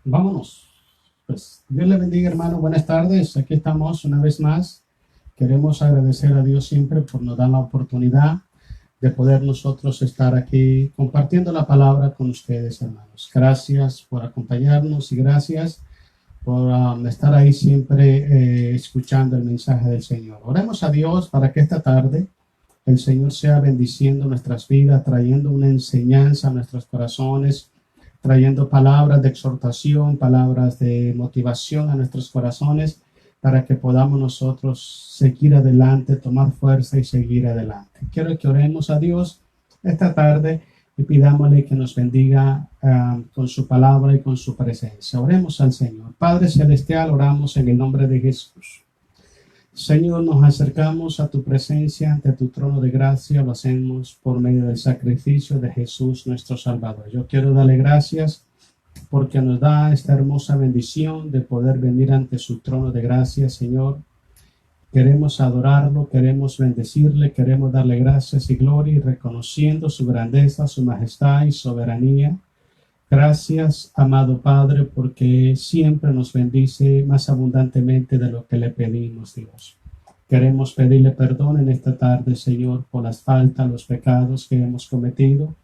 Vámonos. Pues Dios le bendiga, hermano. Buenas tardes. Aquí estamos una vez más. Queremos agradecer a Dios siempre por nos dar la oportunidad de poder nosotros estar aquí compartiendo la palabra con ustedes, hermanos. Gracias por acompañarnos y gracias por estar ahí siempre escuchando el mensaje del Señor. Oremos a Dios para que esta tarde el Señor sea bendiciendo nuestras vidas, trayendo una enseñanza a nuestros corazones, trayendo palabras de exhortación, palabras de motivación a nuestros corazones para que podamos nosotros seguir adelante, tomar fuerza y seguir adelante. Quiero que oremos a Dios esta tarde y pidámosle que nos bendiga con su palabra y con su presencia. Oremos al Señor. Padre Celestial, oramos en el nombre de Jesús. Señor, nos acercamos a tu presencia, ante tu trono de gracia, lo hacemos por medio del sacrificio de Jesús, nuestro Salvador. Yo quiero darle gracias porque nos da esta hermosa bendición de poder venir ante su trono de gracia, Señor. Queremos adorarlo, queremos bendecirle, queremos darle gracias y gloria y reconociendo su grandeza, su majestad y soberanía. Gracias, amado Padre, porque siempre nos bendice más abundantemente de lo que le pedimos, Dios. Queremos pedirle perdón en esta tarde, Señor, por las faltas, los pecados que hemos cometido.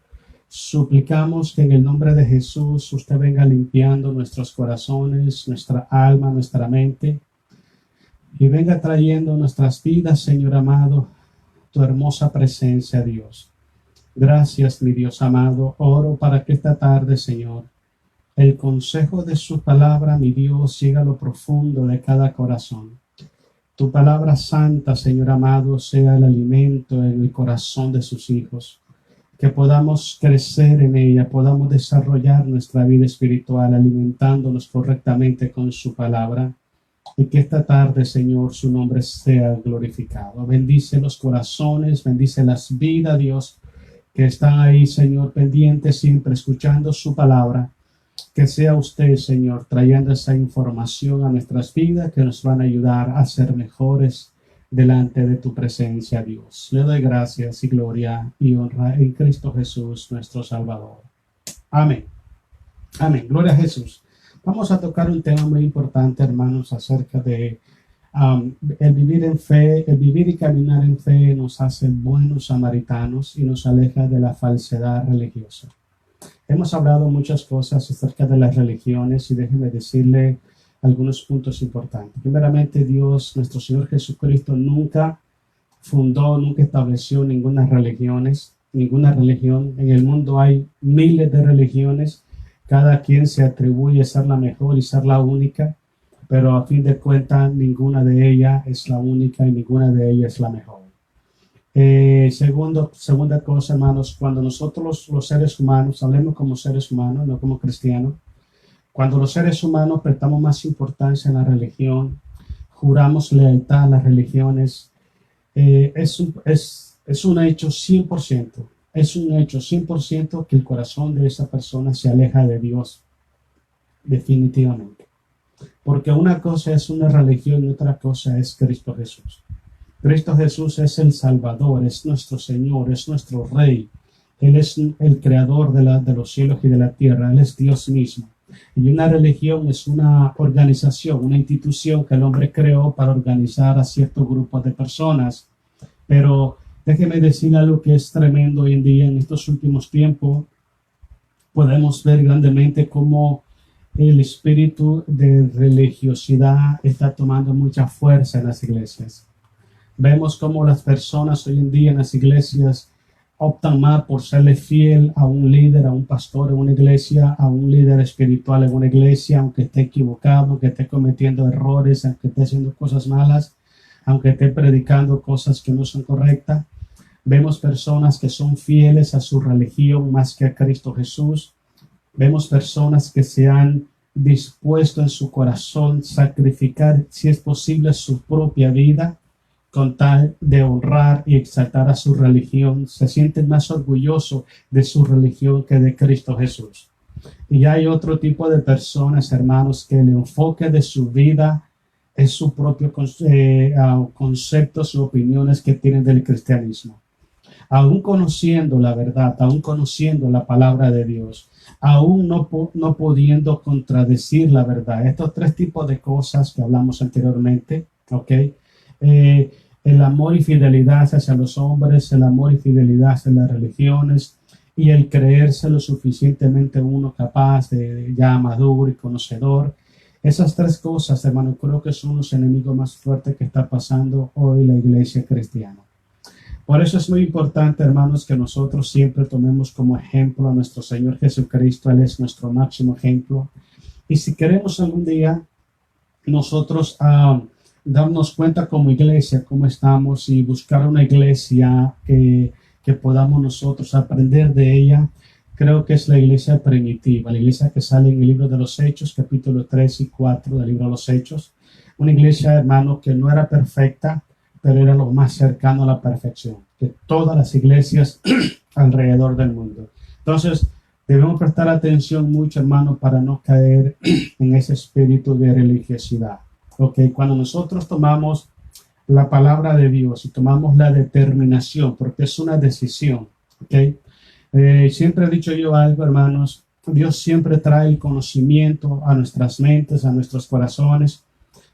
Suplicamos que en el nombre de Jesús usted venga limpiando nuestros corazones, nuestra alma, nuestra mente, y venga trayendo nuestras vidas, Señor amado, tu hermosa presencia, Dios. Gracias, mi Dios amado. Oro para que esta tarde, Señor, el consejo de su palabra, mi Dios, llegue a lo profundo de cada corazón. Tu palabra santa, Señor amado, sea el alimento en el corazón de sus hijos. Que podamos crecer en ella, podamos desarrollar nuestra vida espiritual alimentándonos correctamente con su palabra. Y que esta tarde, Señor, su nombre sea glorificado. Bendice los corazones, bendice las vidas, Dios, que están ahí, Señor, pendientes, siempre escuchando su palabra. Que sea usted, Señor, trayendo esa información a nuestras vidas que nos van a ayudar a ser mejores delante de tu presencia, Dios. Le doy gracias y gloria y honra en Cristo Jesús, nuestro Salvador. Amén. Amén. Gloria a Jesús. Vamos a tocar un tema muy importante, hermanos, acerca de el vivir en fe. El vivir y caminar en fe nos hace buenos samaritanos y nos aleja de la falsedad religiosa. Hemos hablado muchas cosas acerca de las religiones y déjeme decirle algunos puntos importantes. Primeramente, Dios, nuestro Señor Jesucristo, nunca fundó, nunca estableció ninguna religión. En el mundo hay miles de religiones. Cada quien se atribuye a ser la mejor y ser la única, pero a fin de cuentas ninguna de ellas es la única y ninguna de ellas es la mejor. Segunda cosa, hermanos, cuando nosotros los seres humanos, hablemos como seres humanos, no como cristianos, cuando los seres humanos prestamos más importancia a la religión, juramos lealtad a las religiones, es un hecho 100%. Es un hecho 100% que el corazón de esa persona se aleja de Dios, definitivamente. Porque una cosa es una religión y otra cosa es Cristo Jesús. Cristo Jesús es el Salvador, es nuestro Señor, es nuestro Rey. Él es el creador de los cielos y de la tierra, Él es Dios mismo. Y una religión es una organización, una institución que el hombre creó para organizar a ciertos grupos de personas. Pero déjeme decir algo que es tremendo hoy en día. En estos últimos tiempos podemos ver grandemente cómo el espíritu de religiosidad está tomando mucha fuerza en las iglesias. Vemos cómo las personas hoy en día en las iglesias optan más por serle fiel a un líder, a un pastor en una iglesia, a un líder espiritual en una iglesia, aunque esté equivocado, aunque esté cometiendo errores, aunque esté haciendo cosas malas, aunque esté predicando cosas que no son correctas. Vemos personas que son fieles a su religión más que a Cristo Jesús. Vemos personas que se han dispuesto en su corazón sacrificar, si es posible, su propia vida con tal de honrar y exaltar a su religión. Se sienten más orgullosos de su religión que de Cristo Jesús. Y hay otro tipo de personas, hermanos, que el enfoque de su vida es su propio concepto, sus opiniones que tienen del cristianismo. aún conociendo la verdad, aún conociendo la palabra de Dios, aún no pudiendo contradecir la verdad. Estos tres tipos de cosas que hablamos anteriormente, ¿ok? El amor y fidelidad hacia los hombres, el amor y fidelidad hacia las religiones, y el creerse lo suficientemente uno capaz de ya maduro y conocedor. Esas tres cosas, hermano, creo que son los enemigos más fuertes que está pasando hoy la iglesia cristiana. Por eso es muy importante, hermanos, que nosotros siempre tomemos como ejemplo a nuestro Señor Jesucristo. Él es nuestro máximo ejemplo. Y si queremos algún día nosotros darnos cuenta como iglesia, cómo estamos, y buscar una iglesia que podamos nosotros aprender de ella, creo que es la iglesia primitiva, la iglesia que sale en el libro de los Hechos, capítulo 3 y 4 del libro de los Hechos. Una iglesia, hermano, que no era perfecta, pero era lo más cercano a la perfección que todas las iglesias alrededor del mundo. Entonces, debemos prestar atención mucho, hermano, para no caer en ese espíritu de religiosidad. Ok, cuando nosotros tomamos la palabra de Dios y tomamos la determinación, porque es una decisión, ok. Siempre he dicho yo algo, hermanos, Dios siempre trae el conocimiento a nuestras mentes, a nuestros corazones,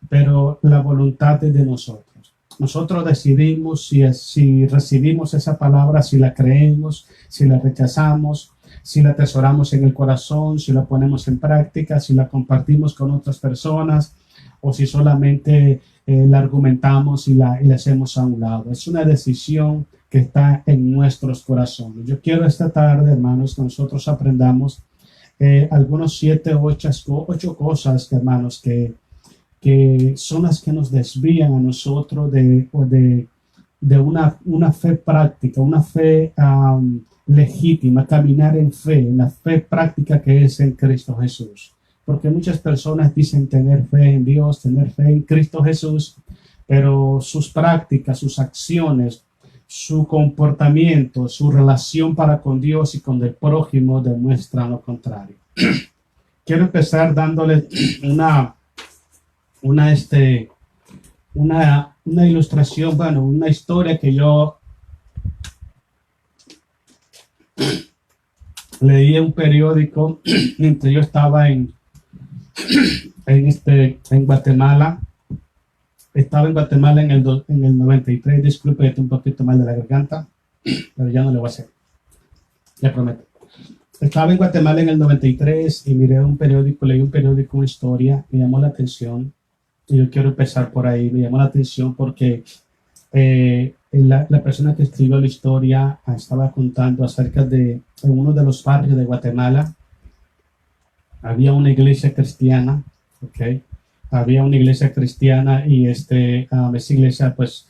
pero la voluntad es de nosotros. Nosotros decidimos si recibimos esa palabra, si la creemos, si la rechazamos, si la atesoramos en el corazón, si la ponemos en práctica, si la compartimos con otras personas o si solamente la argumentamos y la hacemos a un lado. Es una decisión que está en nuestros corazones. Yo quiero esta tarde, hermanos, que nosotros aprendamos algunos 7 o 8 cosas, hermanos, que son las que nos desvían a nosotros de una fe práctica, una fe legítima, caminar en fe, en la fe práctica que es en Cristo Jesús. Porque muchas personas dicen tener fe en Dios, tener fe en Cristo Jesús, pero sus prácticas, sus acciones, su comportamiento, su relación para con Dios y con el prójimo demuestran lo contrario. Quiero empezar dándole una ilustración, bueno, una historia que yo leí en un periódico mientras yo estaba en Guatemala. Estaba en Guatemala en el 93. Disculpe, estoy un poquito mal de la garganta, pero ya no le voy a hacer, le prometo. Estaba en Guatemala en el 93 y leí un periódico, una historia, me llamó la atención. Y yo quiero empezar por ahí. Me llamó la atención porque la persona que escribió la historia estaba contando acerca de en uno de los barrios de Guatemala había una iglesia cristiana, ¿ok? Había una iglesia cristiana y esa iglesia pues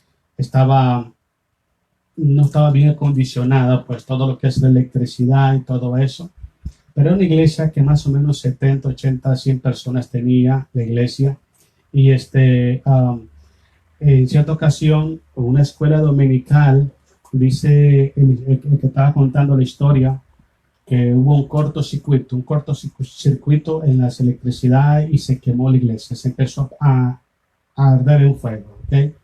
no estaba bien acondicionada, pues todo lo que es la electricidad y todo eso. Pero era una iglesia que más o menos 70, 80, 100 personas tenía la iglesia. Y en cierta ocasión, una escuela dominical, dice el que estaba contando la historia, que hubo un cortocircuito en las electricidades y se quemó la iglesia, se empezó a arder en fuego, ¿okay?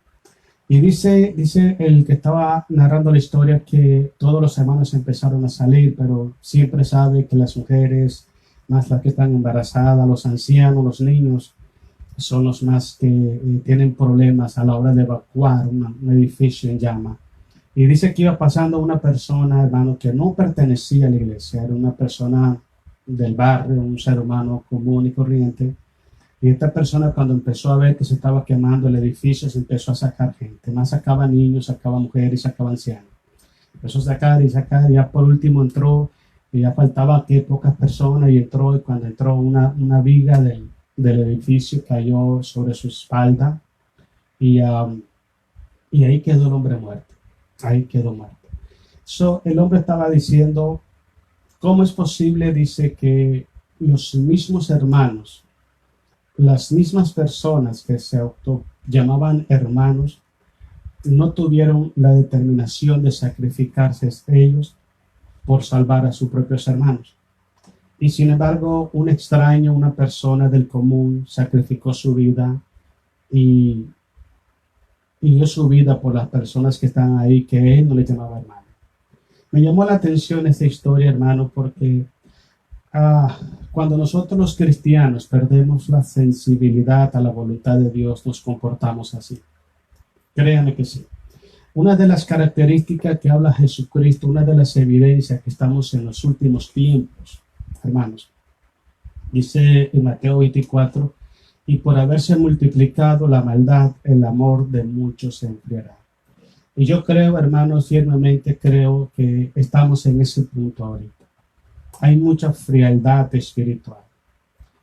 Y dice el que estaba narrando la historia que todos los hermanos empezaron a salir, pero siempre sabe que las mujeres, más las que están embarazadas, los ancianos, los niños, son los más que tienen problemas a la hora de evacuar un edificio en llama. Y dice que iba pasando una persona, hermano, que no pertenecía a la iglesia, era una persona del barrio, un ser humano común y corriente. Y esta persona, cuando empezó a ver que se estaba quemando el edificio, se empezó a sacar gente. Más sacaba niños, sacaba mujeres, sacaba ancianos. Empezó a sacar y sacar, y ya por último entró, y ya faltaba que pocas personas, y entró, y cuando entró una viga del edificio cayó sobre su espalda y ahí quedó el hombre muerto. Ahí quedó muerto. El hombre estaba diciendo, ¿cómo es posible? Dice que los mismos hermanos, las mismas personas que se llamaban hermanos, no tuvieron la determinación de sacrificarse ellos por salvar a sus propios hermanos. Y sin embargo, un extraño, una persona del común, sacrificó su vida y dio su vida por las personas que están ahí, que él no le llamaba hermano. Me llamó la atención esta historia, hermano, porque cuando nosotros los cristianos perdemos la sensibilidad a la voluntad de Dios, nos comportamos así. Créanme que sí. Una de las características que habla Jesucristo, una de las evidencias que estamos en los últimos tiempos, hermanos, dice en Mateo 24, y por haberse multiplicado la maldad, el amor de muchos se enfriará. Y yo creo, hermanos, firmemente creo que estamos en ese punto ahorita. Hay mucha frialdad espiritual.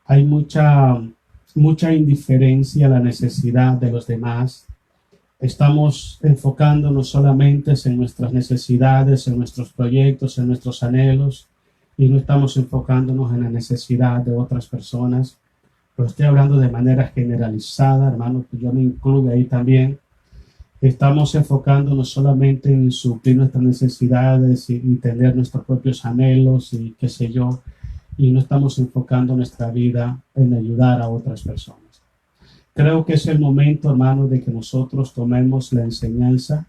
Hay mucha indiferencia a la necesidad de los demás. Estamos enfocándonos solamente en nuestras necesidades, en nuestros proyectos, en nuestros anhelos, y no estamos enfocándonos en la necesidad de otras personas. Pero estoy hablando de manera generalizada, hermano, que yo me incluyo ahí también. Estamos enfocándonos solamente en suplir nuestras necesidades y tener nuestros propios anhelos y qué sé yo, y no estamos enfocando nuestra vida en ayudar a otras personas. Creo que es el momento, hermano, de que nosotros tomemos la enseñanza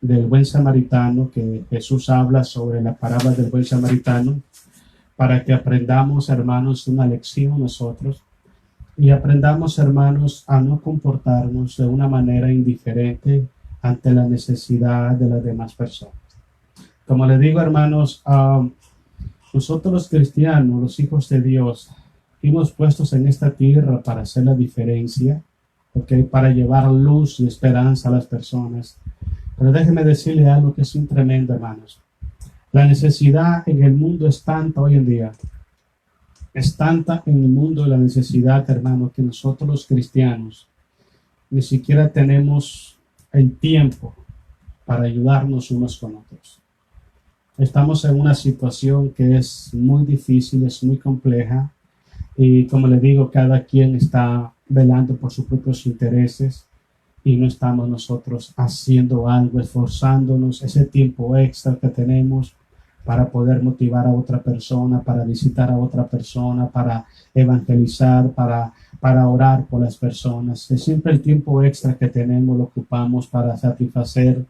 del buen samaritano, que Jesús habla sobre la parábola del buen samaritano, para que aprendamos, hermanos, una lección nosotros y aprendamos, hermanos, a no comportarnos de una manera indiferente ante la necesidad de las demás personas. Como les digo, hermanos, nosotros los cristianos, los hijos de Dios, fuimos puestos en esta tierra para hacer la diferencia, ¿okay? Para llevar luz y esperanza a las personas. Pero déjenme decirle algo que es un tremendo, hermanos. La necesidad en el mundo es tanta hoy en día. Es tanta en el mundo la necesidad, hermano, que nosotros los cristianos ni siquiera tenemos el tiempo para ayudarnos unos con otros. Estamos en una situación que es muy difícil, es muy compleja, y como le digo, cada quien está velando por sus propios intereses y no estamos nosotros haciendo algo, esforzándonos ese tiempo extra que tenemos para poder motivar a otra persona, para visitar a otra persona, para evangelizar, para orar por las personas. Es siempre el tiempo extra que tenemos lo ocupamos para satisfacer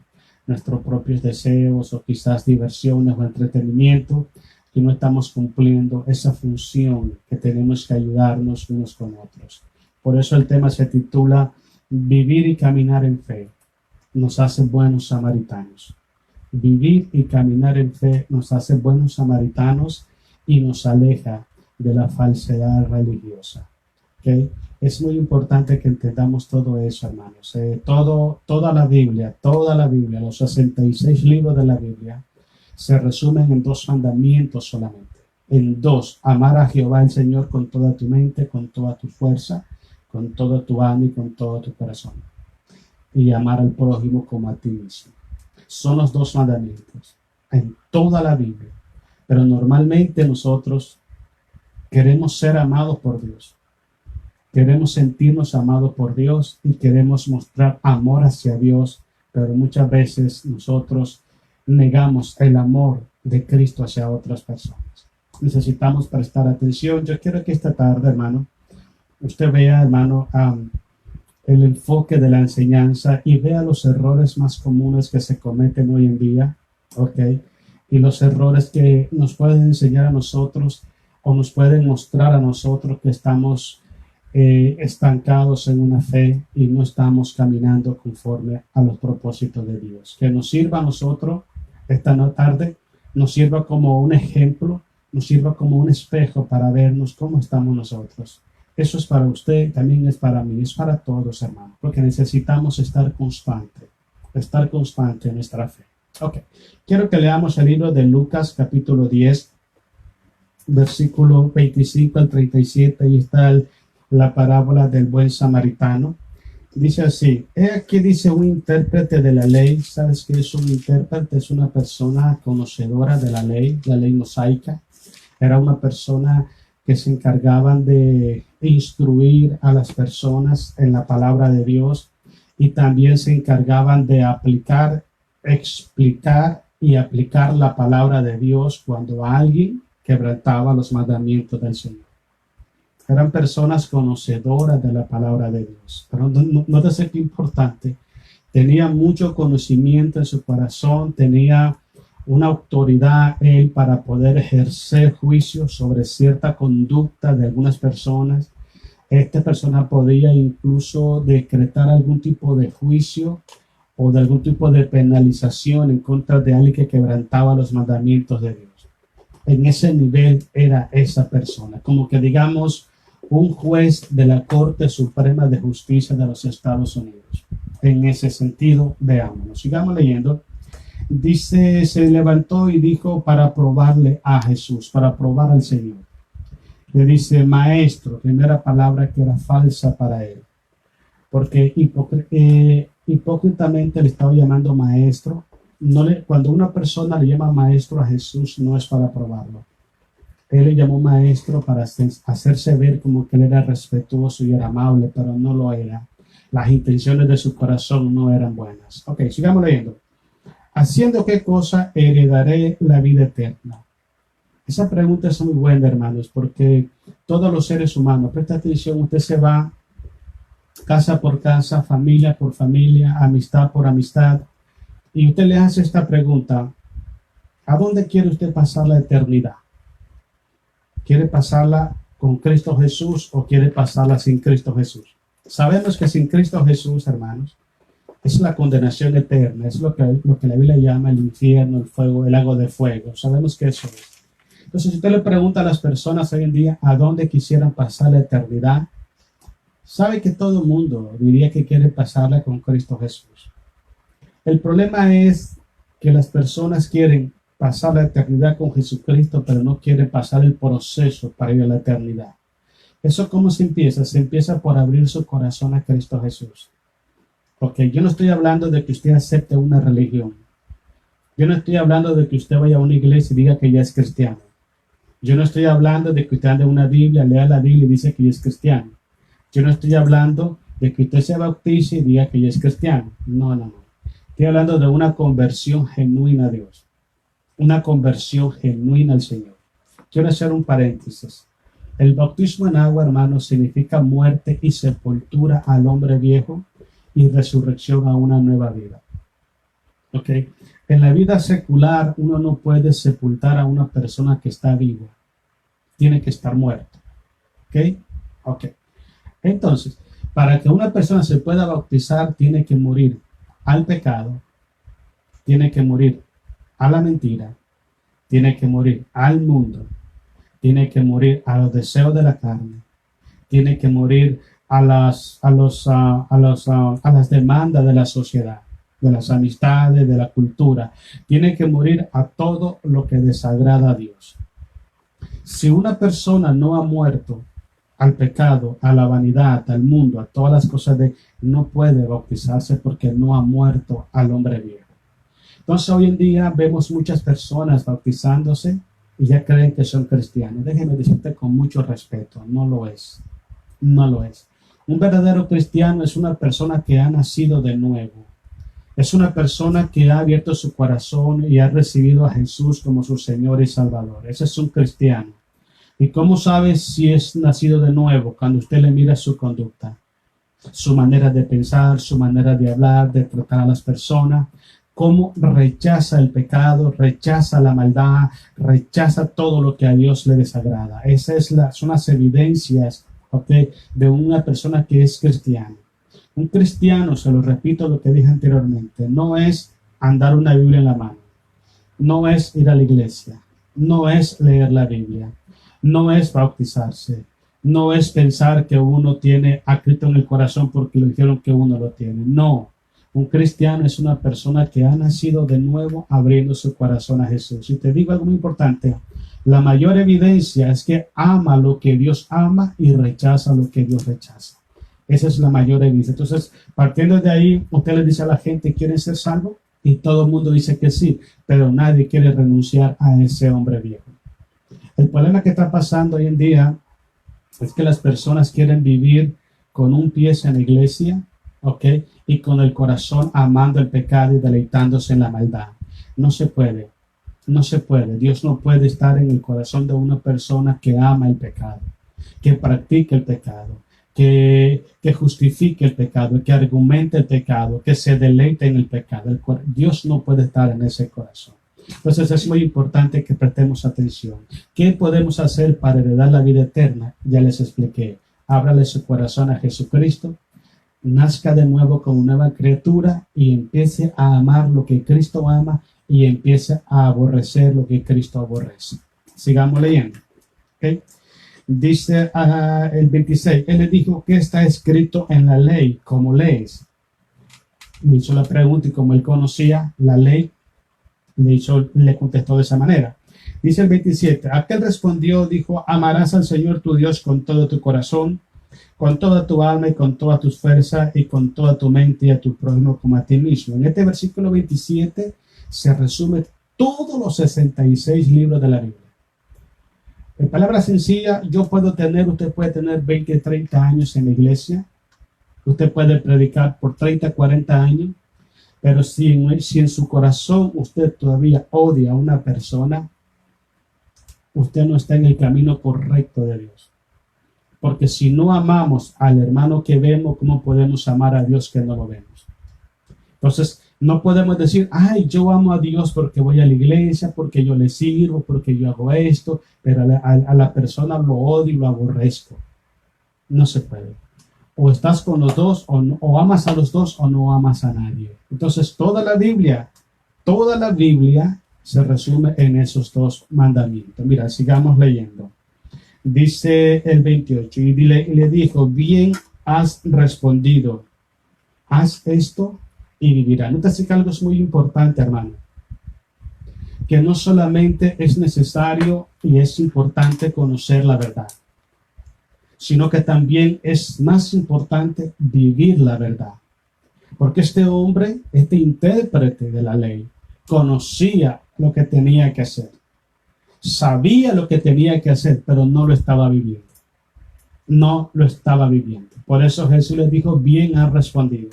nuestros propios deseos o quizás diversiones o entretenimiento, y no estamos cumpliendo esa función que tenemos que ayudarnos unos con otros. Por eso el tema se titula Vivir y caminar en fe nos hace buenos samaritanos. Vivir y caminar en fe nos hace buenos samaritanos y nos aleja de la falsedad religiosa. ¿Okay? Es muy importante que entendamos todo eso, hermanos. Toda la Biblia, los 66 libros de la Biblia, se resumen en 2 mandamientos solamente. En 2, amar a Jehová el Señor con toda tu mente, con toda tu fuerza, con todo tu alma y con todo tu corazón. Y amar al prójimo como a ti mismo. Son los 2 mandamientos en toda la Biblia. Pero normalmente nosotros queremos ser amados por Dios. Queremos sentirnos amados por Dios y queremos mostrar amor hacia Dios, pero muchas veces nosotros negamos el amor de Cristo hacia otras personas. Necesitamos prestar atención. Yo quiero que esta tarde, hermano, usted vea, hermano, el enfoque de la enseñanza y vea los errores más comunes que se cometen hoy en día, ¿ok? Y los errores que nos pueden enseñar a nosotros o nos pueden mostrar a nosotros que estamos estancados en una fe y no estamos caminando conforme a los propósitos de Dios. Que nos sirva a nosotros esta tarde, nos sirva como un ejemplo, nos sirva como un espejo para vernos cómo estamos nosotros. Eso es para usted, también es para mí, es para todos, hermanos, porque necesitamos estar constante en nuestra fe. Ok, quiero que leamos el libro de Lucas, capítulo 10, versículo 25 al 37, y está la parábola del buen samaritano. Dice así: he aquí, dice un intérprete de la ley. ¿Sabes qué es un intérprete? Es una persona conocedora de la ley mosaica. Era una persona que se encargaban de instruir a las personas en la palabra de Dios, y también se encargaban de explicar y aplicar la palabra de Dios cuando alguien quebrantaba los mandamientos del Señor. Eran personas conocedoras de la palabra de Dios. Pero nótese qué importante. Tenía mucho conocimiento en su corazón, tenía una autoridad él para poder ejercer juicio sobre cierta conducta de algunas personas. Esta persona podía incluso decretar algún tipo de juicio o de algún tipo de penalización en contra de alguien que quebrantaba los mandamientos de Dios. En ese nivel era esa persona, como que digamos un juez de la Corte Suprema de Justicia de los Estados Unidos. En ese sentido, veámonos, sigamos leyendo. Dice, se levantó y dijo para probarle a Jesús, para probar al Señor. Le dice, maestro, primera palabra que era falsa para él, porque hipócritamente le estaba llamando maestro. Cuando una persona le llama maestro a Jesús, no es para probarlo. Él le llamó maestro para hacerse ver como que él era respetuoso y era amable, pero no lo era. Las intenciones de su corazón no eran buenas. Ok, sigamos leyendo. ¿Haciendo qué cosa heredaré la vida eterna? Esa pregunta es muy buena, hermanos, porque todos los seres humanos, presta atención, usted se va casa por casa, familia por familia, amistad por amistad, y usted le hace esta pregunta: ¿a dónde quiere usted pasar la eternidad? ¿Quiere pasarla con Cristo Jesús o quiere pasarla sin Cristo Jesús? Sabemos que sin Cristo Jesús, hermanos, es la condenación eterna, es lo que la Biblia llama el infierno, el fuego, el lago de fuego. Sabemos que eso es. Entonces, si usted le pregunta a las personas hoy en día a dónde quisieran pasar la eternidad, sabe que todo el mundo diría que quiere pasarla con Cristo Jesús. El problema es que las personas quieren pasar la eternidad con Jesucristo, pero no quieren pasar el proceso para ir a la eternidad. ¿Eso cómo se empieza? Se empieza por abrir su corazón a Cristo Jesús. Porque yo no estoy hablando de que usted acepte una religión. Yo no estoy hablando de que usted vaya a una iglesia y diga que ya es cristiano. Yo no estoy hablando de que usted ande una Biblia, lea la Biblia y dice que ya es cristiano. Yo no estoy hablando de que usted se bautice y diga que ya es cristiano. No. Estoy hablando de una conversión genuina a Dios. Una conversión genuina al Señor. Quiero hacer un paréntesis. El bautismo en agua, hermanos, significa muerte y sepultura al hombre viejo y resurrección a una nueva vida. ¿Ok? En la vida secular uno no puede sepultar a una persona que está viva. Tiene que estar muerto. ¿Ok? Ok. Entonces, para que una persona se pueda bautizar, tiene que morir al pecado, tiene que morir a la mentira, tiene que morir al mundo, tiene que morir a los deseos de la carne, tiene que morir a las demandas de la sociedad, de las amistades, de la cultura. Tiene que morir a todo lo que desagrada a Dios. Si una persona no ha muerto al pecado, a la vanidad, al mundo, a todas las cosas no puede bautizarse porque no ha muerto al hombre viejo. Entonces hoy en día vemos muchas personas bautizándose y ya creen que son cristianos. Déjenme decirte con mucho respeto, no lo es. No lo es. Un verdadero cristiano es una persona que ha nacido de nuevo. Es una persona que ha abierto su corazón y ha recibido a Jesús como su Señor y Salvador. Ese es un cristiano. ¿Y cómo sabe si es nacido de nuevo? Cuando usted le mira su conducta, su manera de pensar, su manera de hablar, de tratar a las personas, cómo rechaza el pecado, rechaza la maldad, rechaza todo lo que a Dios le desagrada. Esas son las evidencias, ¿okay?, de una persona que es cristiana. Un cristiano, se lo repito lo que dije anteriormente, no es andar una Biblia en la mano, no es ir a la iglesia, no es leer la Biblia, no es bautizarse, no es pensar que uno tiene a Cristo en el corazón porque le dijeron que uno lo tiene. No, un cristiano es una persona que ha nacido de nuevo abriendo su corazón a Jesús. Y te digo algo muy importante, la mayor evidencia es que ama lo que Dios ama y rechaza lo que Dios rechaza. Esa es la mayor evidencia. Entonces, partiendo de ahí, usted le dice a la gente, ¿quieren ser salvos? Y todo el mundo dice que sí, pero nadie quiere renunciar a ese hombre viejo. El problema que está pasando hoy en día es que las personas quieren vivir con un pie en la iglesia, ¿ok?, y con el corazón amando el pecado y deleitándose en la maldad. No se puede. No se puede. Dios no puede estar en el corazón de una persona que ama el pecado, que practique el pecado, que justifique el pecado, que argumente el pecado, que se deleite en el pecado. Dios no puede estar en ese corazón. Entonces es muy importante que prestemos atención. ¿Qué podemos hacer para heredar la vida eterna? Ya les expliqué. Ábrale su corazón a Jesucristo, nazca de nuevo como nueva criatura y empiece a amar lo que Cristo ama y empiece a aborrecer lo que Cristo aborrece. Sigamos leyendo. ¿Okay? Dice el 26, él le dijo que está escrito en la ley, como lees. Le hizo la pregunta y como él conocía la ley, le contestó de esa manera. Dice el 27, aquel respondió, dijo, amarás al Señor tu Dios con todo tu corazón, con toda tu alma y con todas tus fuerzas y con toda tu mente y a tu prójimo como a ti mismo. En este versículo 27 se resume todos los 66 libros de la Biblia. En palabras sencillas, usted puede tener 20, 30 años en la iglesia, usted puede predicar por 30, 40 años, pero si en su corazón usted todavía odia a una persona, usted no está en el camino correcto de Dios. Porque si no amamos al hermano que vemos, ¿cómo podemos amar a Dios que no lo vemos? Entonces, no podemos decir, ay, yo amo a Dios porque voy a la iglesia, porque yo le sirvo, porque yo hago esto, pero a la persona lo odio y lo aborrezco. No se puede. O estás con los dos, o amas a los dos, o no amas a nadie. Entonces, toda la Biblia se resume en esos dos mandamientos. Mira, sigamos leyendo. Dice el 28, y le dijo, bien has respondido, haz esto y vivirá. Nótese que algo es muy importante, hermano, que no solamente es necesario y es importante conocer la verdad, sino que también es más importante vivir la verdad. Porque este hombre, este intérprete de la ley, conocía lo que tenía que hacer. Sabía lo que tenía que hacer, pero no lo estaba viviendo. No lo estaba viviendo. Por eso Jesús le dijo, bien has respondido.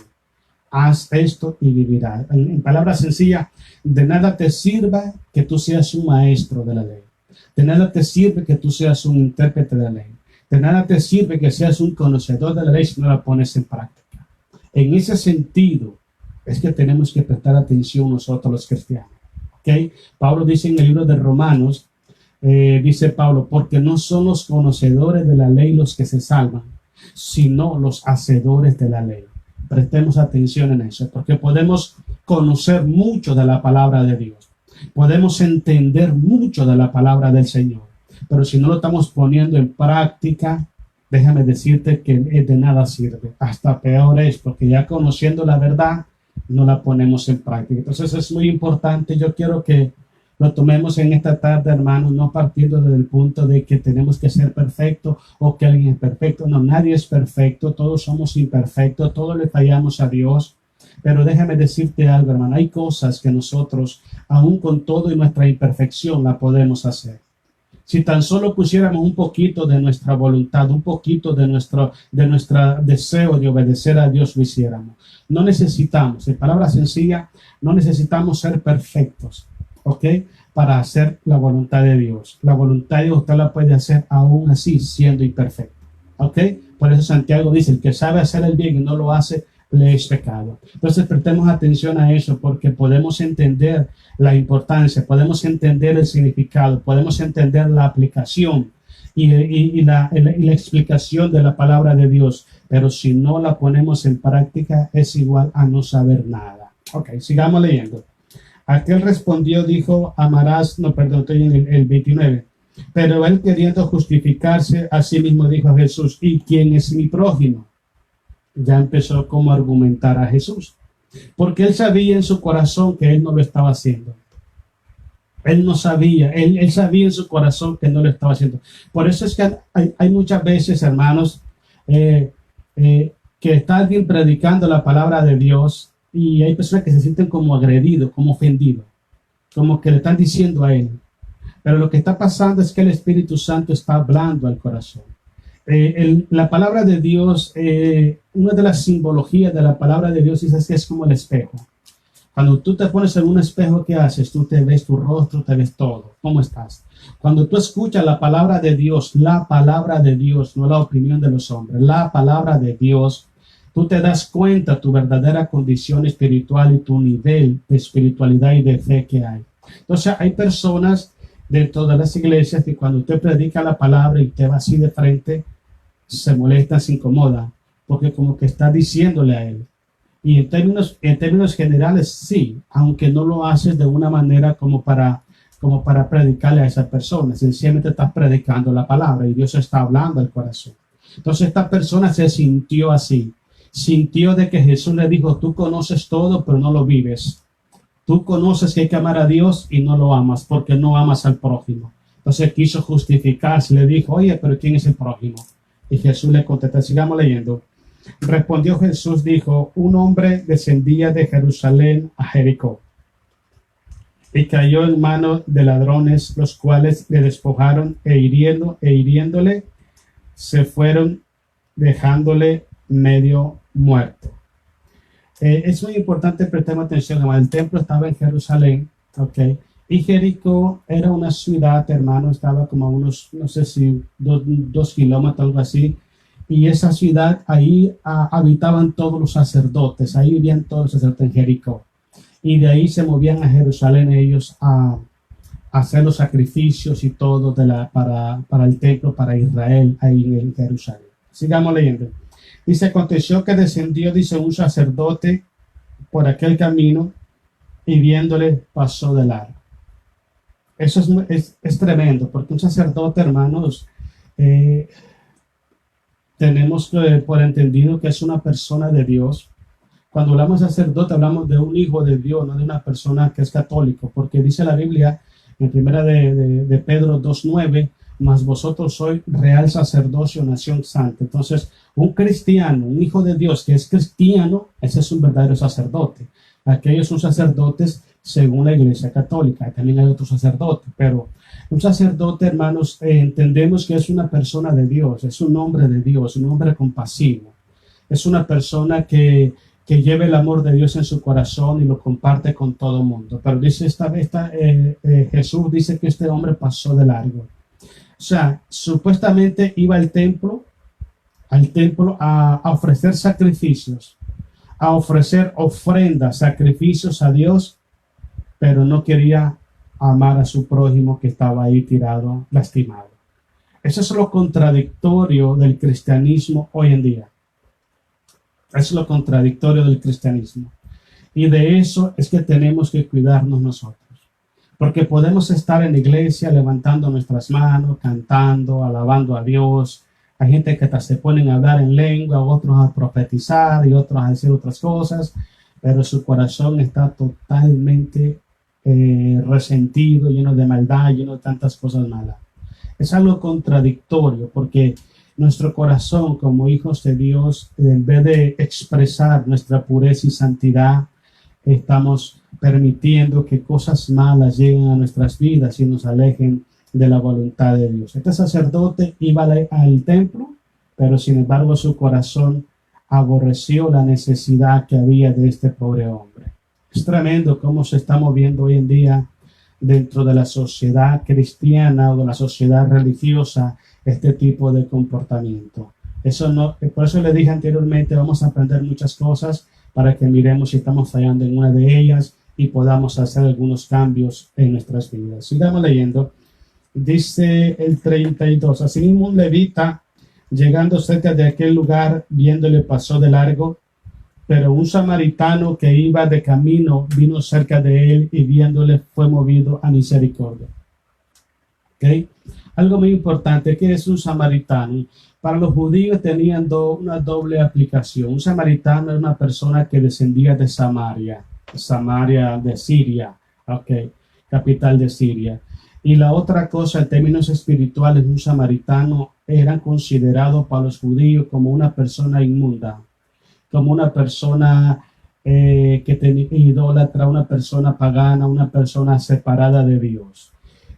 Haz esto y vivirás. En palabras sencillas, de nada te sirva que tú seas un maestro de la ley. De nada te sirve que tú seas un intérprete de la ley. De nada te sirve que seas un conocedor de la ley si no la pones en práctica. En ese sentido, es que tenemos que prestar atención nosotros los cristianos. ¿Okay? Pablo dice en el libro de Romanos, dice Pablo, porque no son los conocedores de la ley los que se salvan, sino los hacedores de la ley. Prestemos atención en eso, porque podemos conocer mucho de la palabra de Dios. Podemos entender mucho de la palabra del Señor, pero si no lo estamos poniendo en práctica, déjame decirte que de nada sirve. Hasta peor es, porque ya conociendo la verdad, no la ponemos en práctica. Entonces es muy importante. Yo quiero que lo tomemos en esta tarde, hermanos, no partiendo desde el punto de que tenemos que ser perfectos o que alguien es perfecto. No, nadie es perfecto, todos somos imperfectos, todos le fallamos a Dios. Pero déjame decirte algo, hermano, hay cosas que nosotros, aún con todo y nuestra imperfección, la podemos hacer. Si tan solo pusiéramos un poquito de nuestra voluntad, un poquito de nuestro deseo de obedecer a Dios, lo hiciéramos. No necesitamos, en palabras sencillas, no necesitamos ser perfectos, ¿ok? Para hacer la voluntad de Dios. La voluntad de Dios usted la puede hacer aún así, siendo imperfecto, ¿ok? Por eso Santiago dice, el que sabe hacer el bien y no lo hace, le es pecado. Entonces prestemos atención a eso, porque podemos entender la importancia, podemos entender el significado, podemos entender la aplicación y la explicación de la palabra de Dios, pero si no la ponemos en práctica es igual a no saber nada. Ok, sigamos leyendo. Aquel respondió, dijo, estoy en el 29. Pero él, queriendo justificarse a sí mismo, dijo a Jesús, ¿y quién es mi prójimo? Ya empezó como a argumentar a Jesús, porque él sabía en su corazón que él no lo estaba haciendo. Él no sabía, él sabía en su corazón que no lo estaba haciendo. Por eso es que hay muchas veces, hermanos, que está alguien predicando la palabra de Dios y hay personas que se sienten como agredidos, como ofendidos, como que le están diciendo a él. Pero lo que está pasando es que el Espíritu Santo está hablando al corazón. La palabra de Dios, una de las simbologías de la palabra de Dios es que es como el espejo. Cuando tú te pones en un espejo, ¿qué haces? Tú te ves tu rostro, te ves todo. ¿Cómo estás? Cuando tú escuchas la palabra de Dios, no la opinión de los hombres, la palabra de Dios, tú te das cuenta de tu verdadera condición espiritual y tu nivel de espiritualidad y de fe que hay. Entonces hay personas dentro de las iglesias que cuando usted predica la palabra y usted va así de frente, se molesta, se incomoda, porque como que está diciéndole a él. Y en términos generales, sí, aunque no lo haces de una manera como para predicarle a esa persona, sencillamente estás predicando la palabra y Dios está hablando al corazón. Entonces esta persona se sintió así, sintió de que Jesús le dijo, tú conoces todo, pero no lo vives. Tú conoces que hay que amar a Dios y no lo amas porque no amas al prójimo. Entonces quiso justificarse, le dijo, oye, pero ¿quién es el prójimo? Y Jesús le contestó, sigamos leyendo. Respondió Jesús, dijo, un hombre descendía de Jerusalén a Jericó y cayó en manos de ladrones, los cuales le despojaron e hiriéndole, se fueron dejándole medio muerto. Es muy importante prestar atención. El templo estaba en Jerusalén, ¿ok? Y Jericó era una ciudad, hermano, estaba como a unos, no sé si 2 kilómetros, algo así. Y esa ciudad, ahí habitaban todos los sacerdotes, ahí vivían todos los sacerdotes en Jericó. Y de ahí se movían a Jerusalén ellos a hacer los sacrificios y todo para el templo, para Israel, ahí en Jerusalén. Sigamos leyendo. Dice, aconteció que descendió, dice, un sacerdote por aquel camino y viéndole pasó de largo. Eso es tremendo, porque un sacerdote, hermanos, tenemos por entendido que es una persona de Dios. Cuando hablamos de sacerdote, hablamos de un hijo de Dios, no de una persona que es católico, porque dice la Biblia en primera de Pedro 2:9, mas vosotros sois real sacerdocio, nación santa. Entonces, un cristiano, un hijo de Dios que es cristiano, ese es un verdadero sacerdote. Aquellos son sacerdotes según la Iglesia Católica. También hay otros sacerdotes, pero un sacerdote, hermanos, entendemos que es una persona de Dios, es un hombre de Dios, un hombre compasivo. Es una persona que lleva el amor de Dios en su corazón y lo comparte con todo el mundo. Pero dice Jesús dice que este hombre pasó de largo. O sea, supuestamente iba al templo a ofrecer sacrificios, a ofrecer ofrendas, sacrificios a Dios, pero no quería amar a su prójimo que estaba ahí tirado, lastimado. Eso es lo contradictorio del cristianismo hoy en día. Es lo contradictorio del cristianismo. Y de eso es que tenemos que cuidarnos nosotros. Porque podemos estar en la iglesia levantando nuestras manos, cantando, alabando a Dios. Hay gente que hasta se ponen a hablar en lengua, otros a profetizar y otros a decir otras cosas, pero su corazón está totalmente resentido, lleno de maldad, lleno de tantas cosas malas. Es algo contradictorio porque nuestro corazón como hijos de Dios, en vez de expresar nuestra pureza y santidad, estamos permitiendo que cosas malas lleguen a nuestras vidas y nos alejen de la voluntad de Dios. Este sacerdote iba al templo, pero sin embargo su corazón aborreció la necesidad que había de este pobre hombre. Es tremendo cómo se está moviendo hoy en día dentro de la sociedad cristiana o de la sociedad religiosa este tipo de comportamiento. Por eso le dije anteriormente, vamos a aprender muchas cosas para que miremos si estamos fallando en una de ellas y podamos hacer algunos cambios en nuestras vidas. Sigamos leyendo. Dice el 32. Asimismo un levita, llegando cerca de aquel lugar, viéndole pasó de largo, pero un samaritano que iba de camino vino cerca de él y viéndole fue movido a misericordia. ¿Okay? Algo muy importante, ¿qué es un samaritano? Para los judíos tenían una doble aplicación. Un samaritano era una persona que descendía de Samaria de Siria, okay, capital de Siria. Y la otra cosa, en términos espirituales, un samaritano era considerado para los judíos como una persona inmunda, como una persona que tenía idólatra, una persona pagana, una persona separada de Dios.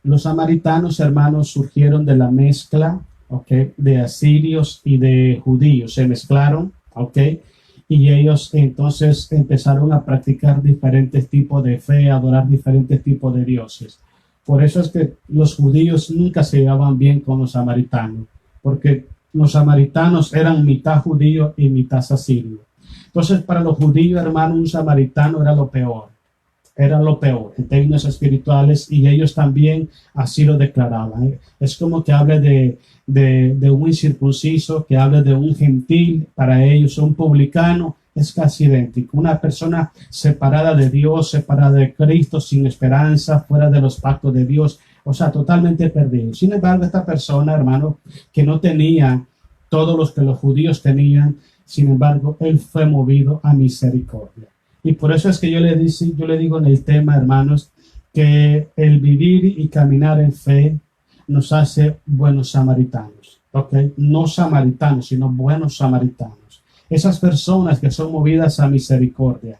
Los samaritanos, hermanos, surgieron de la mezcla, okay, de asirios y de judíos. Se mezclaron, okay, y ellos entonces empezaron a practicar diferentes tipos de fe, a adorar diferentes tipos de dioses. Por eso es que los judíos nunca se llevaban bien con los samaritanos, porque los samaritanos eran mitad judío y mitad asirio. Entonces, para los judíos, hermano, un samaritano era lo peor. era lo peor en términos espirituales, y ellos también así lo declaraban. Es como que hable de un incircunciso, que hable de un gentil, para ellos un publicano es casi idéntico. Una persona separada de Dios, separada de Cristo, sin esperanza, fuera de los pactos de Dios, o sea, totalmente perdido. Sin embargo, esta persona, hermano, que no tenía todos los que los judíos tenían, sin embargo, él fue movido a misericordia. Y por eso es que yo le digo en el tema, hermanos, que el vivir y caminar en fe nos hace buenos samaritanos, ¿ok? No samaritanos, sino buenos samaritanos. Esas personas que son movidas a misericordia,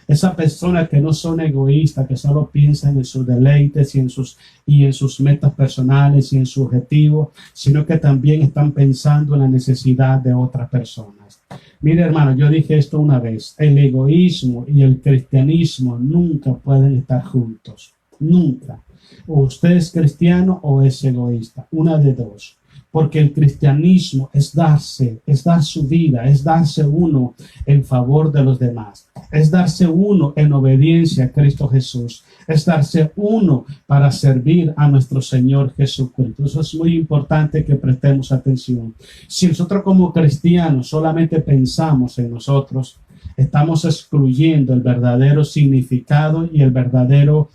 esas personas que no son egoístas, que solo piensan en sus deleites y en sus metas personales y en su objetivo, sino que también están pensando en la necesidad de otras personas. Mire, hermano, yo dije esto una vez: el egoísmo y el cristianismo nunca pueden estar juntos, nunca. O usted es cristiano o es egoísta, una de dos. Porque el cristianismo es dar su vida, es darse uno en favor de los demás, es darse uno en obediencia a Cristo Jesús, es darse uno para servir a nuestro Señor Jesucristo. Eso es muy importante que prestemos atención. Si nosotros como cristianos solamente pensamos en nosotros, estamos excluyendo el verdadero significado y el verdadero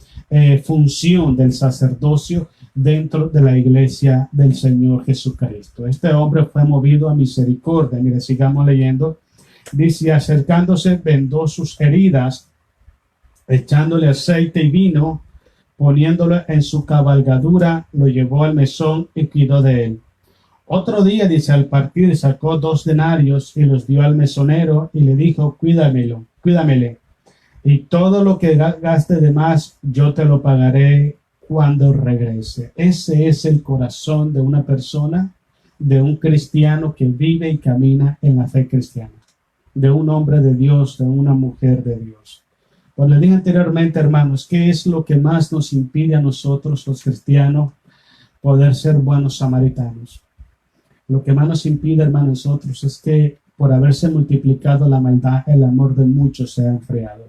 función del sacerdocio dentro de la iglesia del Señor Jesucristo. Este hombre fue movido a misericordia. Mire, sigamos leyendo. Dice: acercándose, vendó sus heridas, echándole aceite y vino, poniéndolo en su cabalgadura, lo llevó al mesón y cuidó de él. Otro día, dice, al partir sacó 2 denarios y los dio al mesonero y le dijo: cuídamele, y todo lo que gaste de más yo te lo pagaré cuando regrese. Ese es el corazón de una persona, de un cristiano que vive y camina en la fe cristiana, de un hombre de Dios, de una mujer de Dios. Como les dije anteriormente, hermanos, ¿qué es lo que más nos impide a nosotros los cristianos poder ser buenos samaritanos? Lo que más nos impide, hermanos, nosotros es que por haberse multiplicado la maldad, el amor de muchos se ha enfriado.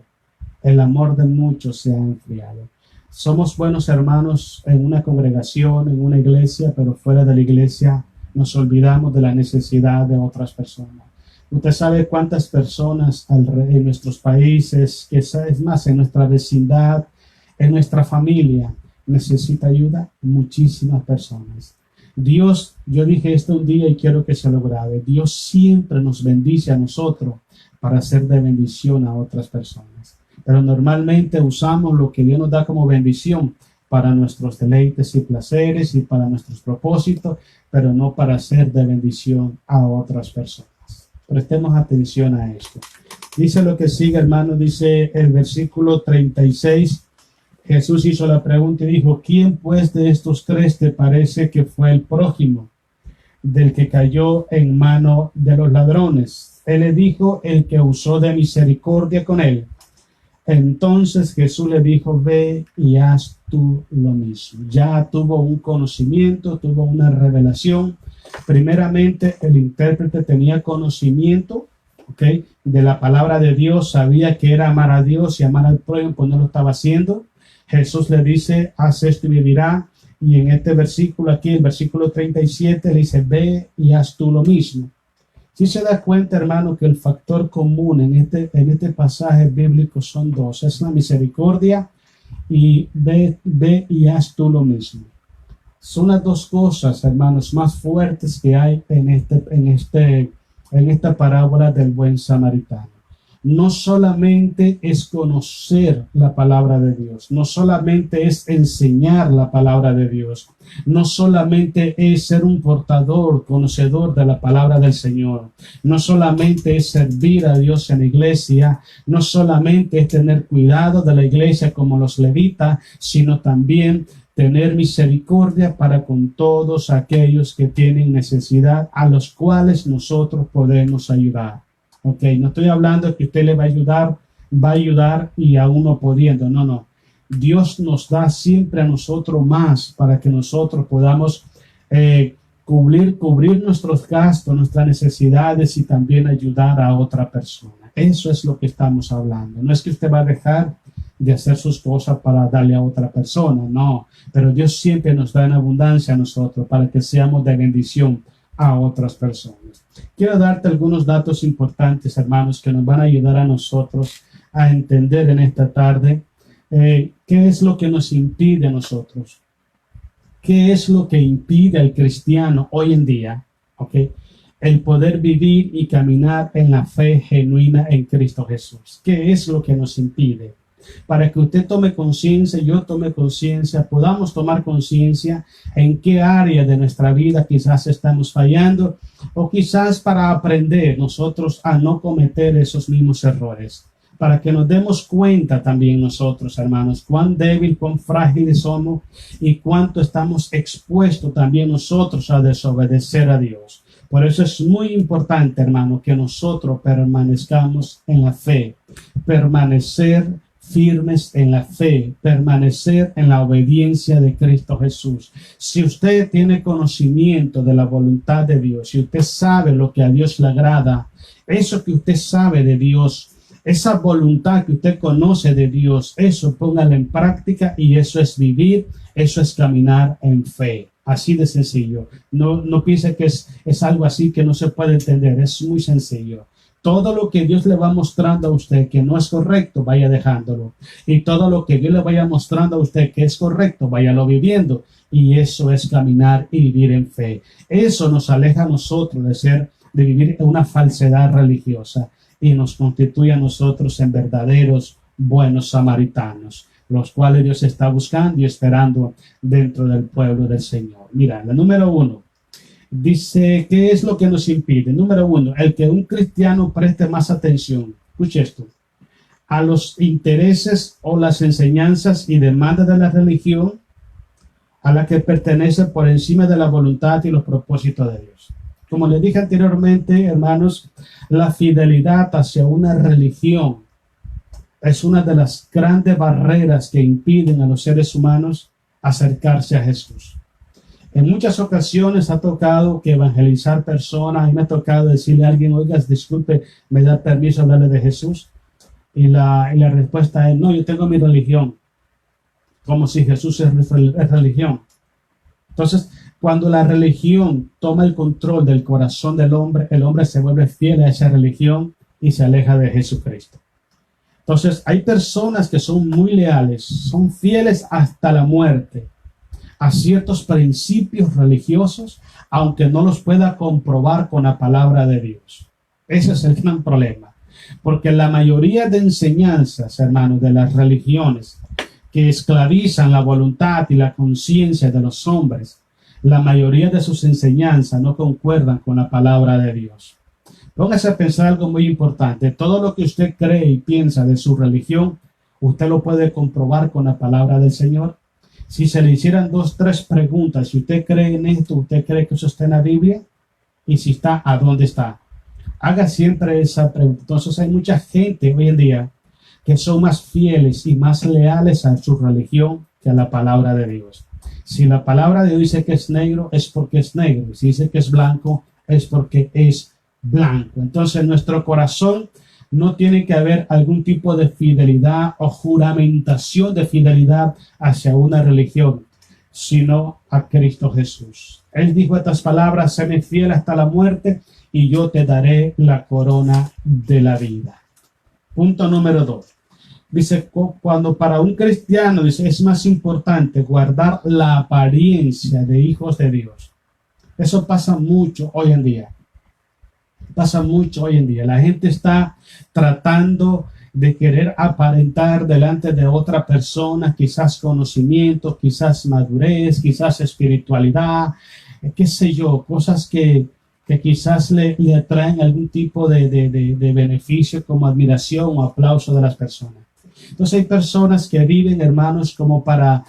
El amor de muchos se ha enfriado. Somos buenos hermanos en una congregación, en una iglesia, pero fuera de la iglesia nos olvidamos de la necesidad de otras personas. Usted sabe cuántas personas en nuestros países, es más, en nuestra vecindad, en nuestra familia, necesita ayuda. Muchísimas personas. Dios, yo dije esto un día y quiero que se lo grabe. Dios siempre nos bendice a nosotros para ser de bendición a otras personas. Pero normalmente usamos lo que Dios nos da como bendición para nuestros deleites y placeres y para nuestros propósitos, pero no para ser de bendición a otras personas. Prestemos atención a esto. Dice lo que sigue, hermano, dice el versículo 36. Jesús hizo la pregunta y dijo: ¿quién pues de estos 3 te parece que fue el prójimo del que cayó en mano de los ladrones? Él le dijo: el que usó de misericordia con él. Entonces Jesús le dijo: ve y haz tú lo mismo. Ya tuvo un conocimiento, tuvo una revelación. Primeramente, el intérprete tenía conocimiento, ¿okay?, de la palabra de Dios, sabía que era amar a Dios y amar al prójimo, pues no lo estaba haciendo. Jesús le dice: haz esto y vivirá. Y en este versículo aquí, el versículo 37, le dice: ve y haz tú lo mismo. Si se da cuenta, hermano, que el factor común en este pasaje bíblico son 2. Es la misericordia y ve y haz tú lo mismo. Son las 2 cosas, hermanos, más fuertes que hay en esta parábola del buen samaritano. No solamente es conocer la palabra de Dios, no solamente es enseñar la palabra de Dios, no solamente es ser un portador, conocedor de la palabra del Señor, no solamente es servir a Dios en la iglesia, no solamente es tener cuidado de la iglesia como los levitas, sino también tener misericordia para con todos aquellos que tienen necesidad, a los cuales nosotros podemos ayudar. Ok, no estoy hablando que usted le va a ayudar y aún no pudiendo. No. Dios nos da siempre a nosotros más para que nosotros podamos cubrir nuestros gastos, nuestras necesidades y también ayudar a otra persona. Eso es lo que estamos hablando. No es que usted va a dejar de hacer sus cosas para darle a otra persona, no, pero Dios siempre nos da en abundancia a nosotros para que seamos de bendición a otras personas. Quiero darte algunos datos importantes, hermanos, que nos van a ayudar a nosotros a entender en esta tarde qué es lo que nos impide a nosotros, qué es lo que impide al cristiano hoy en día, ¿ok? El poder vivir y caminar en la fe genuina en Cristo Jesús. ¿Qué es lo que nos impide? Para que usted tome conciencia, yo tome conciencia, podamos tomar conciencia en qué área de nuestra vida quizás estamos fallando, o quizás para aprender nosotros a no cometer esos mismos errores, para que nos demos cuenta también nosotros, hermanos, cuán débil, cuán frágiles somos y cuánto estamos expuestos también nosotros a desobedecer a Dios. Por eso es muy importante, hermano, que nosotros permanezcamos en la fe, permanecer firmes en la fe, permanecer en la obediencia de Cristo Jesús. Si usted tiene conocimiento de la voluntad de Dios, si usted sabe lo que a Dios le agrada, eso que usted sabe de Dios, esa voluntad que usted conoce de Dios, eso póngalo en práctica y eso es vivir, eso es caminar en fe. Así de sencillo. No piense que es algo así que no se puede entender, es muy sencillo. Todo lo que Dios le va mostrando a usted que no es correcto, vaya dejándolo. Y todo lo que Dios le vaya mostrando a usted que es correcto, váyalo viviendo. Y eso es caminar y vivir en fe. Eso nos aleja a nosotros de vivir en una falsedad religiosa y nos constituye a nosotros en verdaderos buenos samaritanos, los cuales Dios está buscando y esperando dentro del pueblo del Señor. Mira, la número 1. Dice, ¿qué es lo que nos impide? Número 1, el que un cristiano preste más atención. Escuche esto. A los intereses o las enseñanzas y demandas de la religión a la que pertenece por encima de la voluntad y los propósitos de Dios. Como les dije anteriormente, hermanos, la fidelidad hacia una religión es una de las grandes barreras que impiden a los seres humanos acercarse a Jesús. En muchas ocasiones ha tocado que evangelizar personas, y me ha tocado decirle a alguien, oiga, disculpe, ¿me da permiso hablarle de Jesús? Y la respuesta es, no, yo tengo mi religión, como si Jesús es religión. Entonces, cuando la religión toma el control del corazón del hombre, el hombre se vuelve fiel a esa religión y se aleja de Jesucristo. Entonces, hay personas que son muy leales, son fieles hasta la muerte a ciertos principios religiosos, aunque no los pueda comprobar con la palabra de Dios. Ese es el gran problema, porque la mayoría de enseñanzas, hermanos, de las religiones que esclavizan la voluntad y la conciencia de los hombres, la mayoría de sus enseñanzas no concuerdan con la palabra de Dios. Póngase a pensar algo muy importante. Todo lo que usted cree y piensa de su religión, usted lo puede comprobar con la palabra del Señor. Si se le hicieran 2, 3 preguntas, si usted cree en esto, usted cree que eso está en la Biblia, y si está, ¿a dónde está? Haga siempre esa pregunta. Entonces hay mucha gente hoy en día que son más fieles y más leales a su religión que a la palabra de Dios. Si la palabra de Dios dice que es negro, es porque es negro. Si dice que es blanco, es porque es blanco. Entonces, en nuestro corazón no tiene que haber algún tipo de fidelidad o juramentación de fidelidad hacia una religión, sino a Cristo Jesús. Él dijo estas palabras: séme fiel hasta la muerte y yo te daré la corona de la vida. Punto número 2. Dice, cuando para un cristiano dice, es más importante guardar la apariencia de hijos de Dios. Eso pasa mucho hoy en día. Pasa mucho hoy en día. La gente está tratando de querer aparentar delante de otra persona, quizás conocimiento, quizás madurez, quizás espiritualidad, qué sé yo, cosas que quizás le atraen algún tipo de beneficio como admiración o aplauso de las personas. Entonces hay personas que viven, hermanos, como para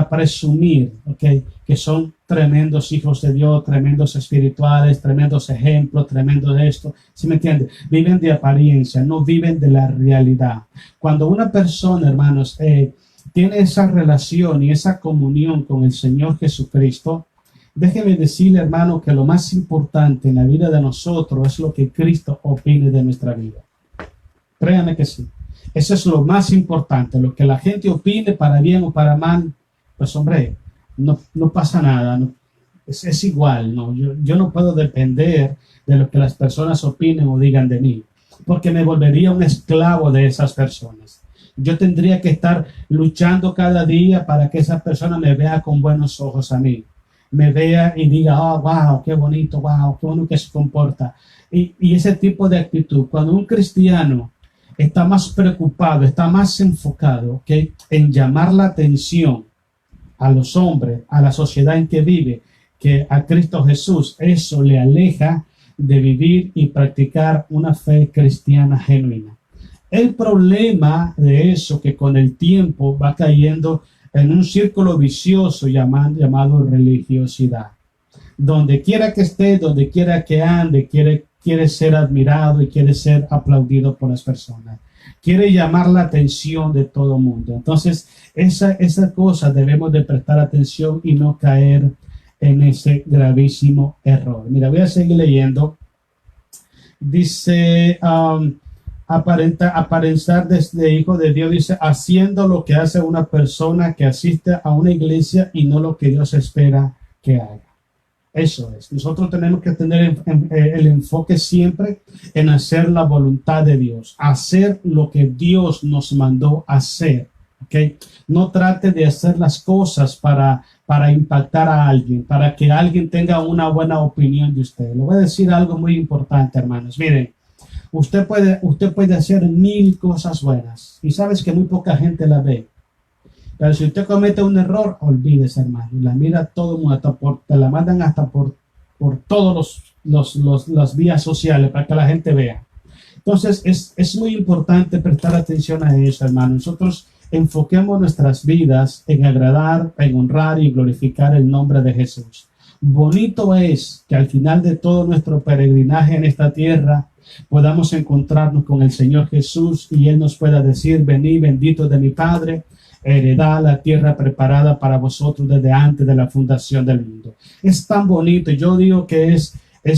presumir, ¿okay? Que son tremendos hijos de Dios, tremendos espirituales, tremendos ejemplos, tremendos de esto. ¿Sí me entiende? Viven de apariencia, no viven de la realidad. Cuando una persona, hermanos, tiene esa relación y esa comunión con el Señor Jesucristo, déjeme decirle, hermano, que lo más importante en la vida de nosotros es lo que Cristo opine de nuestra vida. Créame que sí. Eso es lo más importante. Lo que la gente opine, para bien o para mal, pues hombre, no pasa nada. No, es igual, ¿no? Yo no puedo depender de lo que las personas opinen o digan de mí, porque me volvería un esclavo de esas personas. Yo tendría que estar luchando cada día para que esa persona me vea con buenos ojos a mí. Me vea y diga, oh, wow, qué bonito, wow, qué bueno que se comporta. Y ese tipo de actitud, cuando un cristiano está más preocupado, está más enfocado que en llamar la atención a los hombres, a la sociedad en que vive, que a Cristo Jesús, eso le aleja de vivir y practicar una fe cristiana genuina. El problema de eso que con el tiempo va cayendo en un círculo vicioso llamado religiosidad. Donde quiera que esté, donde quiera que ande, quiere ser admirado y quiere ser aplaudido por las personas. Quiere llamar la atención de todo el mundo. Entonces, esa cosa debemos de prestar atención y no caer en ese gravísimo error. Mira, voy a seguir leyendo. Dice, aparentar desde hijo de Dios, dice, haciendo lo que hace una persona que asiste a una iglesia y no lo que Dios espera que haga. Eso es. Nosotros tenemos que tener el enfoque siempre en hacer la voluntad de Dios, hacer lo que Dios nos mandó hacer. ¿Okay? No trate de hacer las cosas para impactar a alguien, para que alguien tenga una buena opinión de usted. Le voy a decir algo muy importante, hermanos. Miren, usted puede hacer 1000 cosas buenas y sabes que muy poca gente la ve. Pero si usted comete un error, olvídese, hermano. La mira todo el mundo, te la mandan hasta por todos las vías sociales para que la gente vea. Entonces, es muy importante prestar atención a eso, hermano. Nosotros enfoquemos nuestras vidas en agradar, en honrar y glorificar el nombre de Jesús. Bonito es que al final de todo nuestro peregrinaje en esta tierra podamos encontrarnos con el Señor Jesús y Él nos pueda decir, venid bendito de mi Padre, heredad la tierra preparada para vosotros desde antes de la fundación del mundo. Es tan bonito. Yo digo que es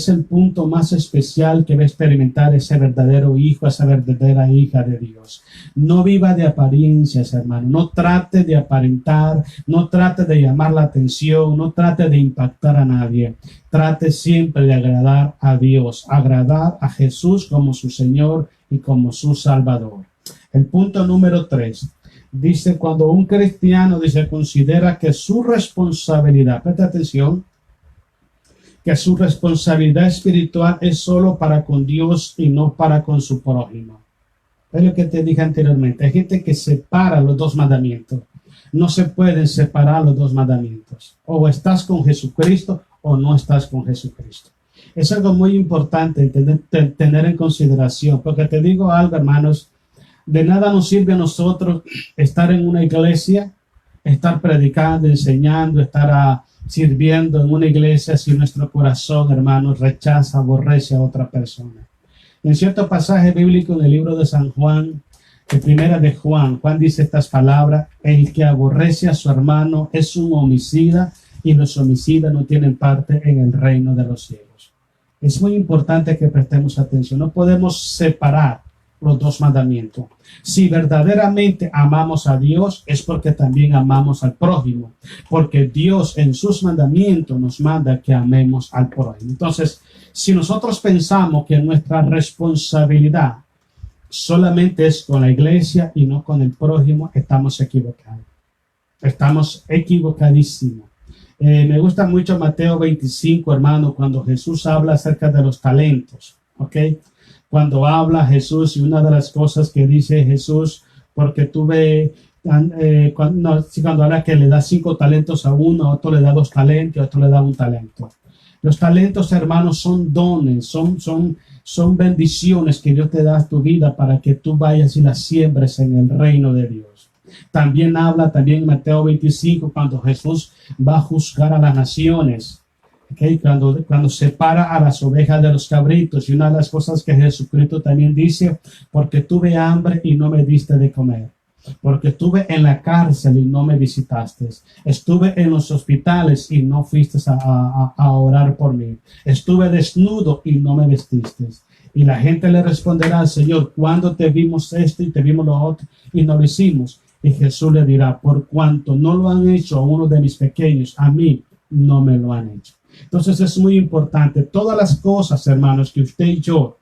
el punto más especial que va a experimentar ese verdadero hijo, esa verdadera hija de Dios. No viva de apariencias, hermano. No trate de aparentar, no trate de llamar la atención, no trate de impactar a nadie. Trate siempre de agradar a Dios, agradar a Jesús como su Señor y como su Salvador. El punto número 3. Dice, cuando un cristiano considera que su responsabilidad, presta atención, que su responsabilidad espiritual es solo para con Dios y no para con su prójimo. Es lo que te dije anteriormente. Hay gente que separa los dos mandamientos. No se pueden separar los dos mandamientos. O estás con Jesucristo o no estás con Jesucristo. Es algo muy importante tener en consideración, porque te digo algo, hermanos, de nada nos sirve a nosotros estar en una iglesia, estar predicando, enseñando, estar sirviendo en una iglesia si nuestro corazón, hermanos, rechaza, aborrece a otra persona. En cierto pasaje bíblico en el libro de San Juan, en primera de Juan dice estas palabras: el que aborrece a su hermano es un homicida y los homicidas no tienen parte en el reino de los cielos. Es muy importante que prestemos atención. No podemos separar los dos mandamientos. Si verdaderamente amamos a Dios, es porque también amamos al prójimo, porque Dios en sus mandamientos nos manda que amemos al prójimo. Entonces, si nosotros pensamos que nuestra responsabilidad solamente es con la iglesia y no con el prójimo, estamos equivocados. Estamos equivocadísimos. Me gusta mucho Mateo 25, hermano, cuando Jesús habla acerca de los talentos, ¿ok? Cuando habla Jesús, y una de las cosas que dice Jesús, porque tuve, cuando habla que le da 5 talentos a uno, a otro le da 2 talentos, a otro le da 1 talento. Los talentos, hermanos, son dones, son bendiciones que Dios te da a tu vida para que tú vayas y las siembres en el reino de Dios. También habla en Mateo 25, cuando Jesús va a juzgar a las naciones. Okay, cuando separa a las ovejas de los cabritos, y una de las cosas que Jesucristo también dice: porque tuve hambre y no me diste de comer, porque estuve en la cárcel y no me visitaste, estuve en los hospitales y no fuiste a orar por mí, estuve desnudo y no me vestiste. Y la gente le responderá, Señor, ¿cuándo te vimos esto y te vimos lo otro y no lo hicimos? Y Jesús le dirá, por cuanto no lo han hecho a uno de mis pequeños, a mí no me lo han hecho. Entonces es muy importante, todas las cosas, hermanos, que usted y yo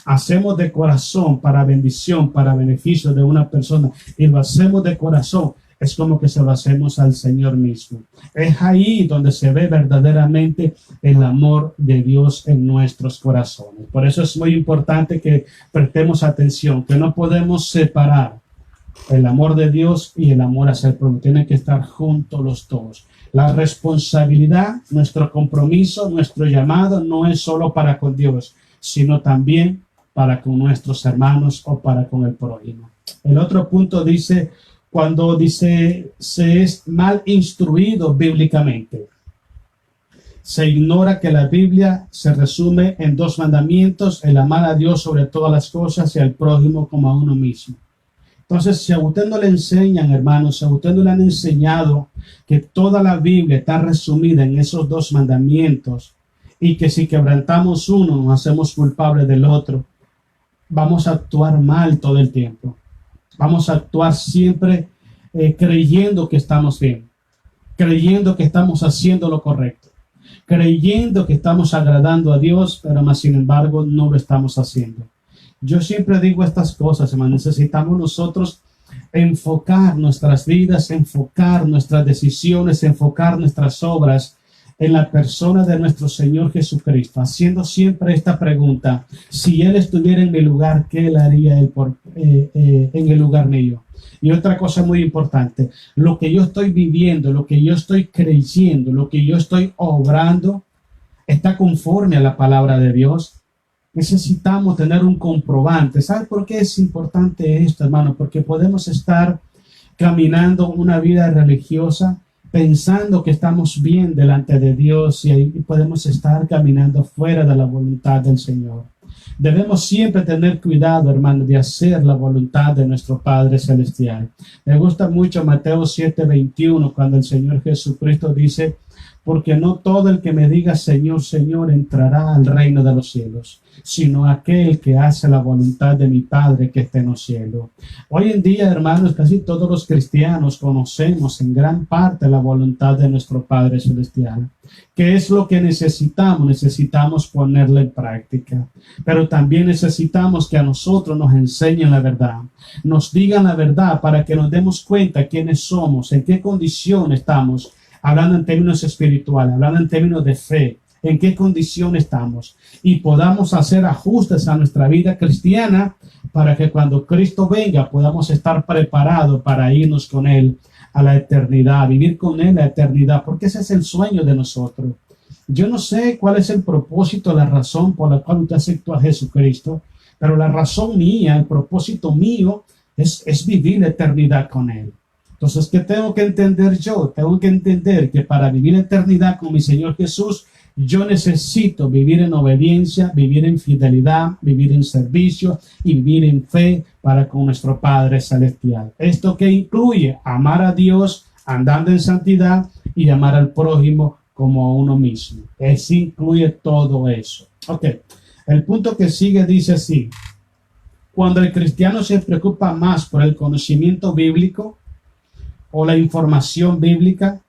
hacemos de corazón para bendición, para beneficio de una persona, y lo hacemos de corazón, es como que se lo hacemos al Señor mismo. Es ahí donde se ve verdaderamente el amor de Dios en nuestros corazones. Por eso es muy importante que prestemos atención, que no podemos separar el amor de Dios y el amor hacia el prójimo. Tienen que estar juntos los dos. La responsabilidad, nuestro compromiso, nuestro llamado no es solo para con Dios, sino también para con nuestros hermanos o para con el prójimo. El otro punto dice, cuando dice se es mal instruido bíblicamente. Se ignora que la Biblia se resume en 2 mandamientos, el amar a Dios sobre todas las cosas y al prójimo como a uno mismo. Entonces, si a usted no le enseñan, hermanos, si a usted no le han enseñado que toda la Biblia está resumida en esos 2 mandamientos y que si quebrantamos uno nos hacemos culpables del otro, vamos a actuar mal todo el tiempo. Vamos a actuar siempre creyendo que estamos bien, creyendo que estamos haciendo lo correcto, creyendo que estamos agradando a Dios, pero más sin embargo no lo estamos haciendo. Yo siempre digo estas cosas, hermanos, necesitamos nosotros enfocar nuestras vidas, enfocar nuestras decisiones, enfocar nuestras obras en la persona de nuestro Señor Jesucristo, haciendo siempre esta pregunta: si Él estuviera en mi lugar, ¿qué Él haría él en el lugar mío? Y otra cosa muy importante, lo que yo estoy viviendo, lo que yo estoy creyendo, lo que yo estoy obrando, ¿está conforme a la palabra de Dios? Necesitamos tener un comprobante. ¿Sabe por qué es importante esto, hermano? Porque podemos estar caminando una vida religiosa pensando que estamos bien delante de Dios y ahí podemos estar caminando fuera de la voluntad del Señor. Debemos siempre tener cuidado, hermano, de hacer la voluntad de nuestro Padre Celestial. Me gusta mucho Mateo 7:21, cuando el Señor Jesucristo dice: porque no todo el que me diga Señor, Señor entrará al reino de los cielos, sino aquel que hace la voluntad de mi Padre que está en los cielos. Hoy en día, hermanos, casi todos los cristianos conocemos en gran parte la voluntad de nuestro Padre Celestial. ¿Qué es lo que necesitamos? Necesitamos ponerla en práctica, pero también necesitamos que a nosotros nos enseñen la verdad, nos digan la verdad para que nos demos cuenta quiénes somos, en qué condición estamos, hablando en términos espirituales, hablando en términos de fe, en qué condición estamos y podamos hacer ajustes a nuestra vida cristiana para que cuando Cristo venga podamos estar preparados para irnos con Él a la eternidad, vivir con Él la eternidad, porque ese es el sueño de nosotros. Yo no sé cuál es el propósito, la razón por la cual usted aceptó a Jesucristo, pero la razón mía, el propósito mío es vivir la eternidad con Él. Entonces, ¿qué tengo que entender yo? Tengo que entender que para vivir la eternidad con mi Señor Jesús, yo necesito vivir en obediencia, vivir en fidelidad, vivir en servicio y vivir en fe para con nuestro Padre Celestial. Esto que incluye amar a Dios andando en santidad y amar al prójimo como a uno mismo. Eso incluye todo eso. Ok, el punto que sigue dice así: cuando el cristiano se preocupa más por el conocimiento bíblico o la información bíblica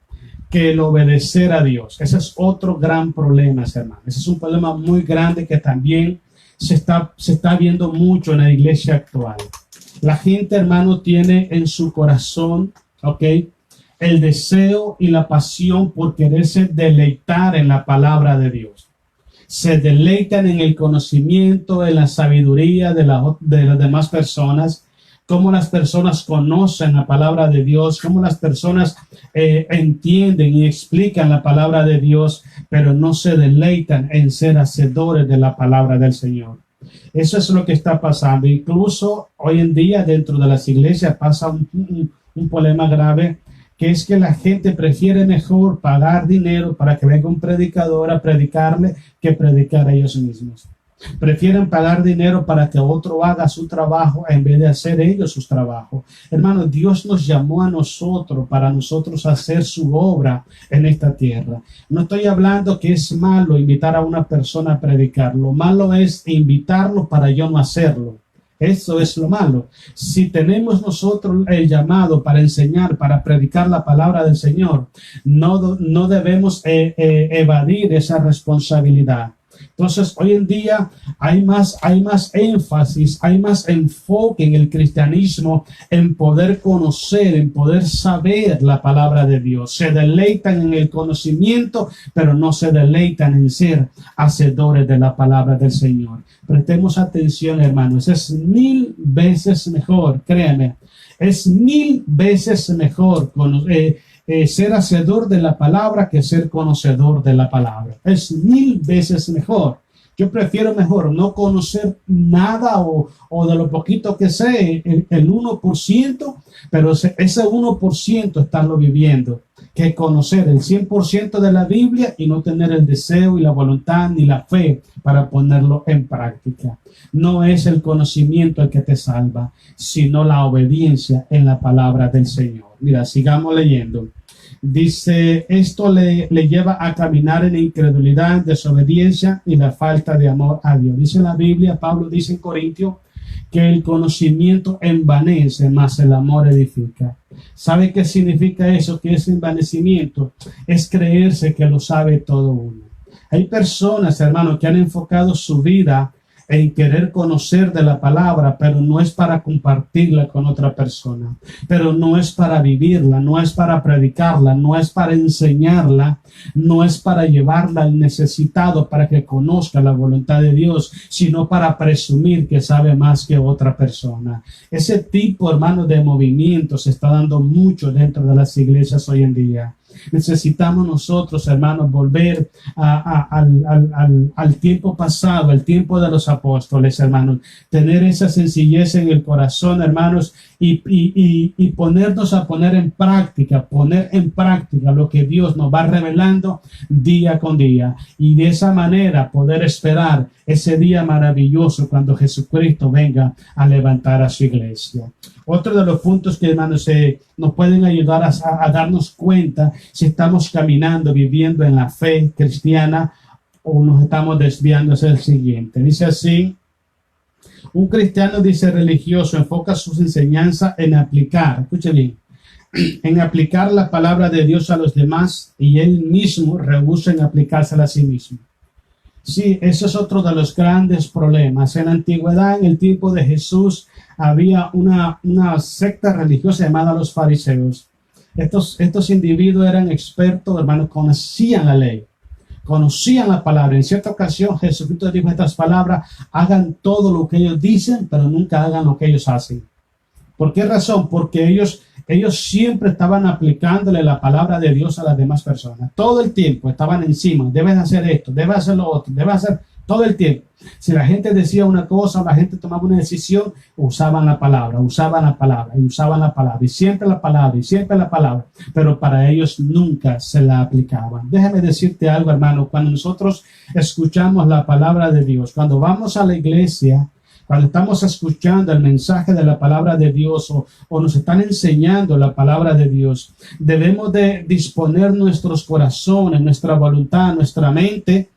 que el obedecer a Dios. Ese es otro gran problema, hermano. Ese es un problema muy grande que también se está viendo mucho en la iglesia actual. La gente, hermano, tiene en su corazón, el deseo y la pasión por quererse deleitar en la palabra de Dios. Se deleitan en el conocimiento, en la sabiduría de las demás personas, cómo las personas conocen la palabra de Dios, cómo las personas entienden y explican la palabra de Dios, pero no se deleitan en ser hacedores de la palabra del Señor. Eso es lo que está pasando. Incluso hoy en día dentro de las iglesias pasa un problema grave, que es que la gente prefiere mejor pagar dinero para que venga un predicador a predicarle que predicar a ellos mismos. Prefieren pagar dinero para que otro haga su trabajo en vez de hacer ellos su trabajo. Hermano, Dios nos llamó a nosotros para nosotros hacer su obra en esta tierra. No estoy hablando que es malo invitar a una persona a predicar. Lo malo es invitarlo para yo no hacerlo. Eso es lo malo. Si tenemos nosotros el llamado para enseñar, para predicar la palabra del Señor, no debemos evadir esa responsabilidad. Entonces, hoy en día hay más énfasis, hay más enfoque en el cristianismo en poder conocer, en poder saber la palabra de Dios. Se deleitan en el conocimiento, pero no se deleitan en ser hacedores de la palabra del Señor. Prestemos atención, hermanos. Es 1000 veces mejor, créanme. Es 1000 veces mejor ser hacedor de la palabra que ser conocedor de la palabra. Es 1000 veces mejor. Yo prefiero mejor no conocer nada o de lo poquito que sé, el 1%, pero ese 1% estarlo viviendo, que conocer el 100% de la Biblia y no tener el deseo y la voluntad ni la fe para ponerlo en práctica. No es el conocimiento el que te salva, sino la obediencia en la palabra del Señor. Mira, sigamos leyendo. Dice, esto le lleva a caminar en incredulidad, desobediencia y la falta de amor a Dios. Dice la Biblia, Pablo dice en Corintios, que el conocimiento envanece, mas el amor edifica. ¿Sabe qué significa eso? Que ese envanecimiento es creerse que lo sabe todo uno. Hay personas, hermanos, que han enfocado su vida en querer conocer de la palabra, pero no es para compartirla con otra persona, pero no es para vivirla, no es para predicarla, no es para enseñarla, no es para llevarla al necesitado para que conozca la voluntad de Dios, sino para presumir que sabe más que otra persona. Ese tipo, hermano, de movimiento se está dando mucho dentro de las iglesias hoy en día. Necesitamos nosotros, hermanos, volver al tiempo pasado, al tiempo de los apóstoles, hermanos, tener esa sencillez en el corazón, hermanos, y ponernos a poner en práctica lo que Dios nos va revelando día con día, y de esa manera poder esperar ese día maravilloso cuando Jesucristo venga a levantar a su iglesia. Otro de los puntos que, hermanos, nos pueden ayudar a darnos cuenta si estamos caminando, viviendo en la fe cristiana o nos estamos desviando es el siguiente. Dice así: un cristiano, dice, religioso, enfoca sus enseñanzas en aplicar, escuche bien, en aplicar la palabra de Dios a los demás, y él mismo rehúsa en aplicársela a sí mismo. Sí, eso es otro de los grandes problemas. En la antigüedad, en el tiempo de Jesús, había una secta religiosa llamada los fariseos. Estos individuos eran expertos, hermanos, conocían la ley, conocían la palabra. En cierta ocasión, Jesucristo dijo estas palabras: hagan todo lo que ellos dicen, pero nunca hagan lo que ellos hacen. ¿Por qué razón? Porque ellos siempre estaban aplicándole la palabra de Dios a las demás personas. Todo el tiempo estaban encima. Deben hacer esto, deben hacer lo otro, deben hacer todo el tiempo. Si la gente decía una cosa o la gente tomaba una decisión, usaban la palabra, y siempre la palabra, pero para ellos nunca se la aplicaban. Déjame decirte algo, hermano, cuando nosotros escuchamos la palabra de Dios, cuando vamos a la iglesia, cuando estamos escuchando el mensaje de la palabra de Dios o nos están enseñando la palabra de Dios, debemos de disponer nuestros corazones, nuestra voluntad, nuestra mente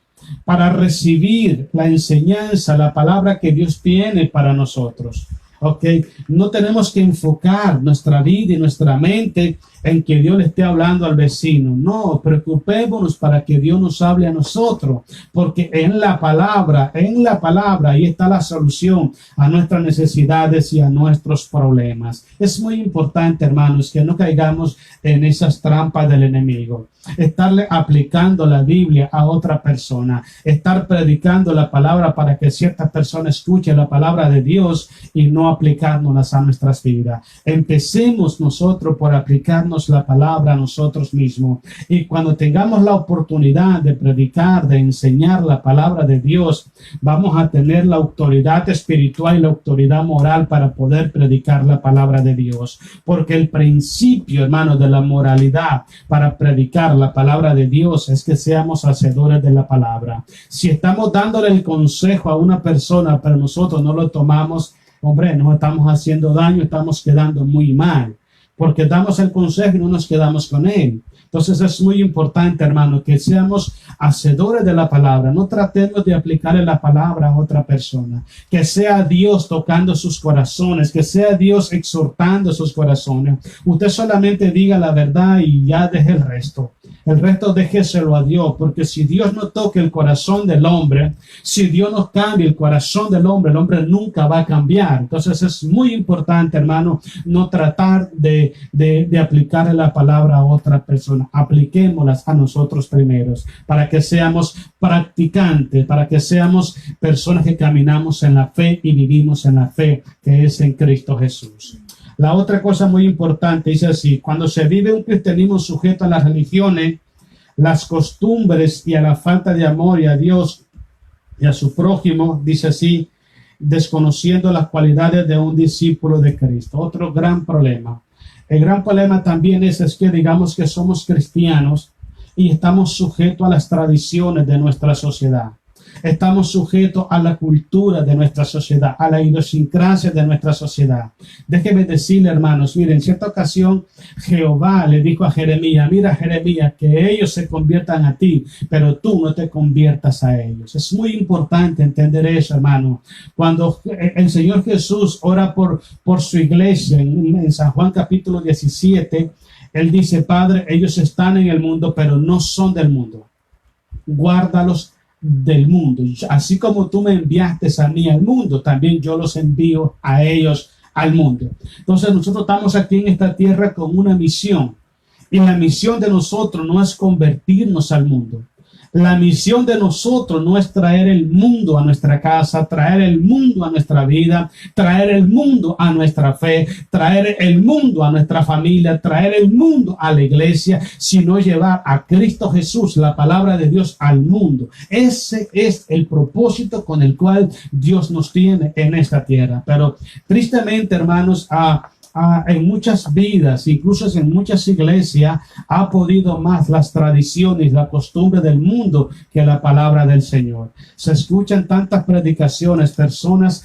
para recibir la enseñanza, la palabra que Dios tiene para nosotros. ¿Ok? No tenemos que enfocar nuestra vida y nuestra mente en que Dios le esté hablando al vecino. No, preocupémonos para que Dios nos hable a nosotros, porque en la palabra, ahí está la solución a nuestras necesidades y a nuestros problemas. Es muy importante, hermanos, que no caigamos en esas trampas del enemigo. Estarle aplicando la Biblia a otra persona, estar predicando la palabra para que cierta persona escuche la palabra de Dios y no aplicárnoslas a nuestras vidas. Empecemos nosotros por aplicar aplicarnos la palabra a nosotros mismos. Y cuando tengamos la oportunidad de predicar, de enseñar la palabra de Dios, vamos a tener la autoridad espiritual y la autoridad moral para poder predicar la palabra de Dios. Porque el principio, hermano, de la moralidad para predicar la palabra de Dios es que seamos hacedores de la palabra. Si estamos dándole el consejo a una persona, pero nosotros no lo tomamos, hombre, nos estamos haciendo daño, estamos quedando muy mal, porque damos el consejo y no nos quedamos con él. Entonces es muy importante, hermano, que seamos hacedores de la palabra. No tratemos de aplicarle la palabra a otra persona. Que sea Dios tocando sus corazones, que sea Dios exhortando sus corazones. Usted solamente diga la verdad y ya deje el resto. El resto déjeselo a Dios, porque si Dios no toca el corazón del hombre, si Dios no cambia el corazón del hombre, el hombre nunca va a cambiar. Entonces es muy importante, hermano, no tratar de aplicarle la palabra a otra persona. Apliquémoslas a nosotros primeros, para que seamos practicantes, para que seamos personas que caminamos en la fe y vivimos en la fe que es en Cristo Jesús. La otra cosa muy importante dice así: cuando se vive un cristianismo sujeto a las religiones, las costumbres y a la falta de amor y a Dios y a su prójimo, dice así, desconociendo las cualidades de un discípulo de Cristo. Otro gran problema. El gran problema también es que digamos que somos cristianos y estamos sujetos a las tradiciones de nuestra sociedad. Estamos sujetos a la cultura de nuestra sociedad, a la idiosincrasia de nuestra sociedad. Déjenme decirle, hermanos, miren, en cierta ocasión Jehová le dijo a Jeremías: mira, Jeremías, que ellos se conviertan a ti, pero tú no te conviertas a ellos. Es muy importante entender eso, hermano. Cuando el Señor Jesús ora por su iglesia en San Juan capítulo 17, Él dice: Padre, ellos están en el mundo, pero no son del mundo. Guárdalos del mundo. Así como tú me enviaste a mí al mundo, también yo los envío a ellos al mundo. Entonces nosotros estamos aquí en esta tierra con una misión, y la misión de nosotros no es convertirnos al mundo. La misión de nosotros no es traer el mundo a nuestra casa, traer el mundo a nuestra vida, traer el mundo a nuestra fe, traer el mundo a nuestra familia, traer el mundo a la iglesia, sino llevar a Cristo Jesús, la palabra de Dios, al mundo. Ese es el propósito con el cual Dios nos tiene en esta tierra. Pero tristemente, hermanos, en muchas vidas, incluso en muchas iglesias, ha podido más las tradiciones, la costumbre del mundo que la palabra del Señor. Se escuchan tantas predicaciones, personas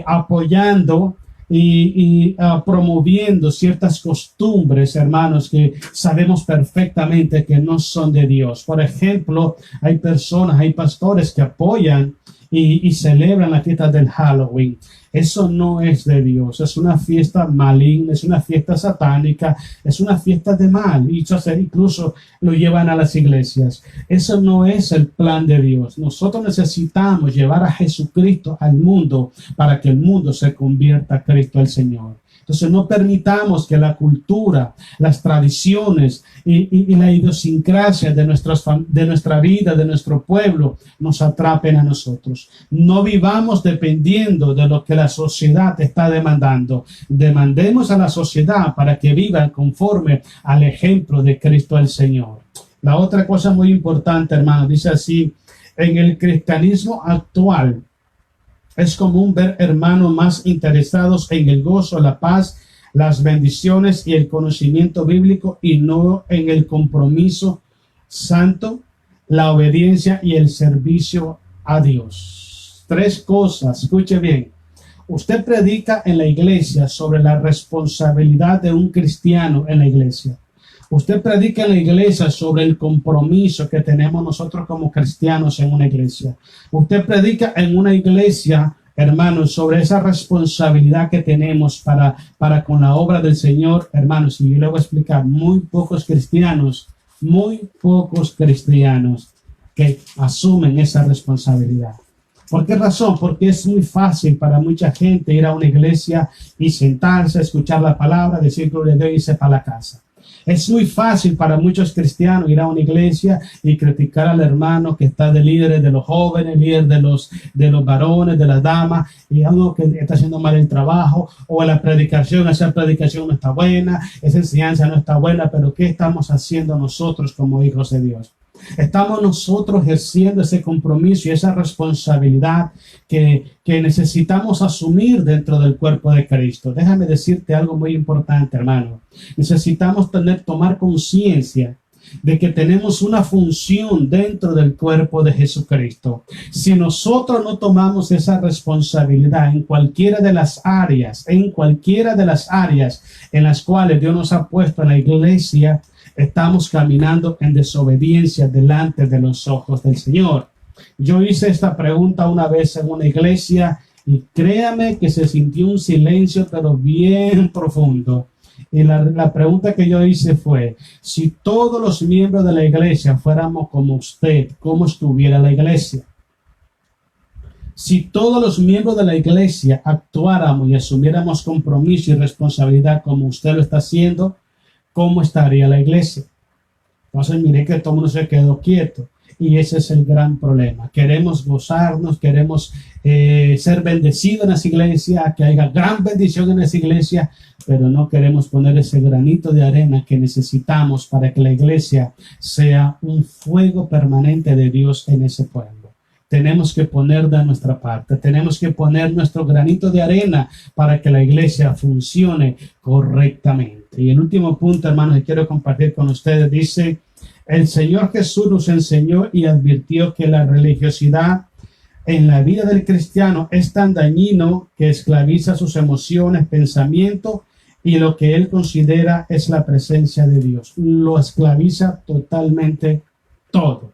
apoyando y promoviendo ciertas costumbres, hermanos, que sabemos perfectamente que no son de Dios. Por ejemplo, hay personas, hay pastores que apoyan y celebran la fiesta del Halloween. Eso no es de Dios, es una fiesta maligna, es una fiesta satánica, es una fiesta de mal, y incluso lo llevan a las iglesias. Eso no es el plan de Dios. Nosotros necesitamos llevar a Jesucristo al mundo para que el mundo se convierta a Cristo el Señor. Entonces no permitamos que la cultura, las tradiciones y la idiosincrasia de nuestra vida, de nuestro pueblo, nos atrapen a nosotros. No vivamos dependiendo de lo que la sociedad está demandando. Demandemos a la sociedad para que vivan conforme al ejemplo de Cristo el Señor. La otra cosa muy importante, hermano, dice así: en el cristianismo actual, es común ver hermanos más interesados en el gozo, la paz, las bendiciones y el conocimiento bíblico, y no en el compromiso santo, la obediencia y el servicio a Dios. Tres cosas, escuche bien. Usted predica en la iglesia sobre la responsabilidad de un cristiano en la iglesia. Usted predica en la iglesia sobre el compromiso que tenemos nosotros como cristianos en una iglesia. Usted predica en una iglesia, hermanos, sobre esa responsabilidad que tenemos para con la obra del Señor. Hermanos, y yo le voy a explicar, muy pocos cristianos que asumen esa responsabilidad. ¿Por qué razón? Porque es muy fácil para mucha gente ir a una iglesia y sentarse, escuchar la palabra, decir gloria a Dios y irse para la casa. Es muy fácil para muchos cristianos ir a una iglesia y criticar al hermano que está de líderes de los jóvenes, líder de los varones, de las damas, y algo que está haciendo mal el trabajo, o la predicación, esa predicación no está buena, esa enseñanza no está buena, pero ¿qué estamos haciendo nosotros como hijos de Dios? Estamos nosotros ejerciendo ese compromiso y esa responsabilidad que necesitamos asumir dentro del cuerpo de Cristo. Déjame decirte algo muy importante, hermano. Necesitamos tomar conciencia de que tenemos una función dentro del cuerpo de Jesucristo. Si nosotros no tomamos esa responsabilidad en cualquiera de las áreas, en las cuales Dios nos ha puesto en la iglesia, estamos caminando en desobediencia delante de los ojos del Señor. Yo hice esta pregunta una vez en una iglesia y créame que se sintió un silencio, pero bien profundo. Y la pregunta que yo hice fue, si todos los miembros de la iglesia fuéramos como usted, ¿cómo estuviera la iglesia? Si todos los miembros de la iglesia actuáramos y asumiéramos compromiso y responsabilidad como usted lo está haciendo, ¿cómo estaría la iglesia? Entonces, mire que todo el mundo se quedó quieto. Y ese es el gran problema. Queremos gozarnos, queremos ser bendecidos en las iglesias, que haya gran bendición en las iglesias, pero no queremos poner ese granito de arena que necesitamos para que la iglesia sea un fuego permanente de Dios en ese pueblo. Tenemos que poner de nuestra parte, tenemos que poner nuestro granito de arena para que la iglesia funcione correctamente. Y el último punto, hermanos, que quiero compartir con ustedes, dice: el Señor Jesús nos enseñó y advirtió que la religiosidad en la vida del cristiano es tan dañino que esclaviza sus emociones, pensamientos y lo que él considera es la presencia de Dios. Lo esclaviza totalmente todo.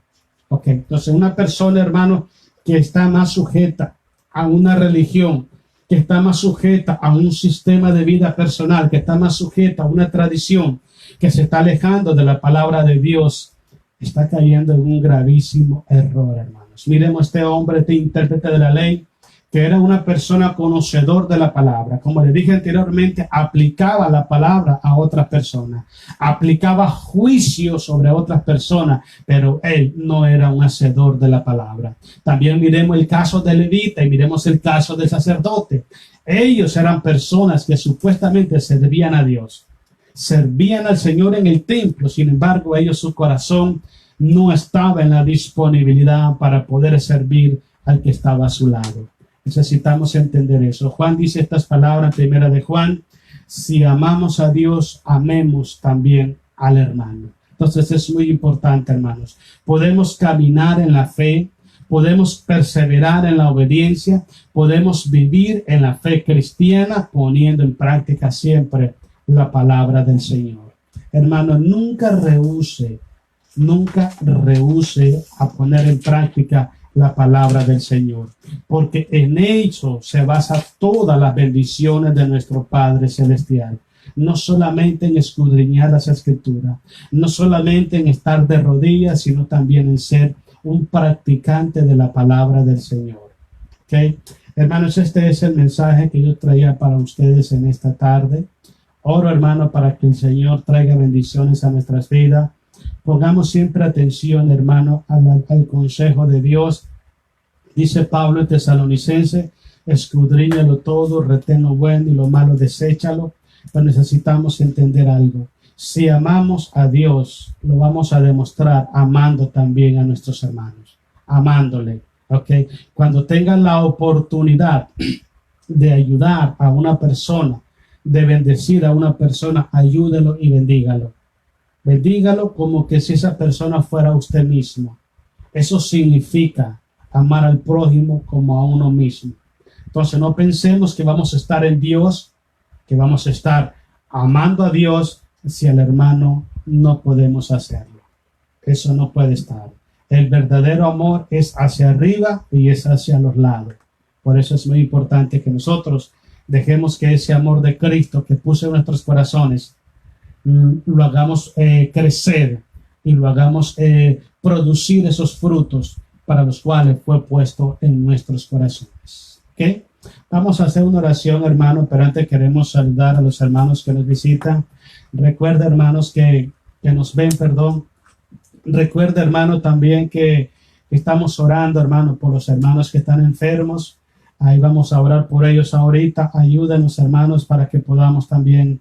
Ok, entonces una persona, hermano, que está más sujeta a una religión, que está más sujeta a un sistema de vida personal, que está más sujeta a una tradición, que se está alejando de la palabra de Dios, está cayendo en un gravísimo error, hermanos. Miremos este hombre, este intérprete de la ley, que era una persona conocedor de la palabra. Como le dije anteriormente, aplicaba la palabra a otras personas, aplicaba juicio sobre otras personas, pero él no era un hacedor de la palabra. También miremos el caso de Levita y miremos el caso del sacerdote. Ellos eran personas que supuestamente servían a Dios, servían al Señor en el templo. Sin embargo, ellos, su corazón no estaba en la disponibilidad para poder servir al que estaba a su lado. Necesitamos entender eso. Juan dice estas palabras, primera de Juan: si amamos a Dios, amemos también al hermano. Entonces es muy importante, hermanos. Podemos caminar en la fe, podemos perseverar en la obediencia, podemos vivir en la fe cristiana poniendo en práctica siempre la palabra del Señor. Hermano, nunca rehúse a poner en práctica la palabra del Señor, porque en eso se basa todas las bendiciones de nuestro Padre Celestial. No solamente en escudriñar las Escrituras, no solamente en estar de rodillas, sino también en ser un practicante de la palabra del Señor. ¿Okay? Hermanos, este es el mensaje que yo traía para ustedes en esta tarde. Oro, hermano, para que el Señor traiga bendiciones a nuestras vidas. Pongamos siempre atención, hermano, al consejo de Dios. Dice Pablo en Tesalonicense: escudriñalo todo, retén lo bueno y lo malo deséchalo. Pero necesitamos entender algo. Si amamos a Dios, lo vamos a demostrar amando también a nuestros hermanos, amándole. ¿Okay? Cuando tengan la oportunidad de ayudar a una persona, de bendecir a una persona, ayúdelo y bendígalo. Bendígalo como que si esa persona fuera usted mismo. Eso significa amar al prójimo como a uno mismo. Entonces no pensemos que vamos a estar en Dios, que vamos a estar amando a Dios si al hermano no podemos hacerlo. Eso no puede estar. El verdadero amor es hacia arriba y es hacia los lados. Por eso es muy importante que nosotros dejemos que ese amor de Cristo que puso en nuestros corazones lo hagamos crecer y lo hagamos producir esos frutos para los cuales fue puesto en nuestros corazones. ¿Okay? Vamos a hacer una oración, hermano, pero antes queremos saludar a los hermanos que nos visitan. Recuerda, hermanos, que nos ven, perdón. Recuerda, hermano, también que estamos orando, hermano, por los hermanos que están enfermos. Ahí vamos a orar por ellos ahorita. Ayúdenos, hermanos, para que podamos también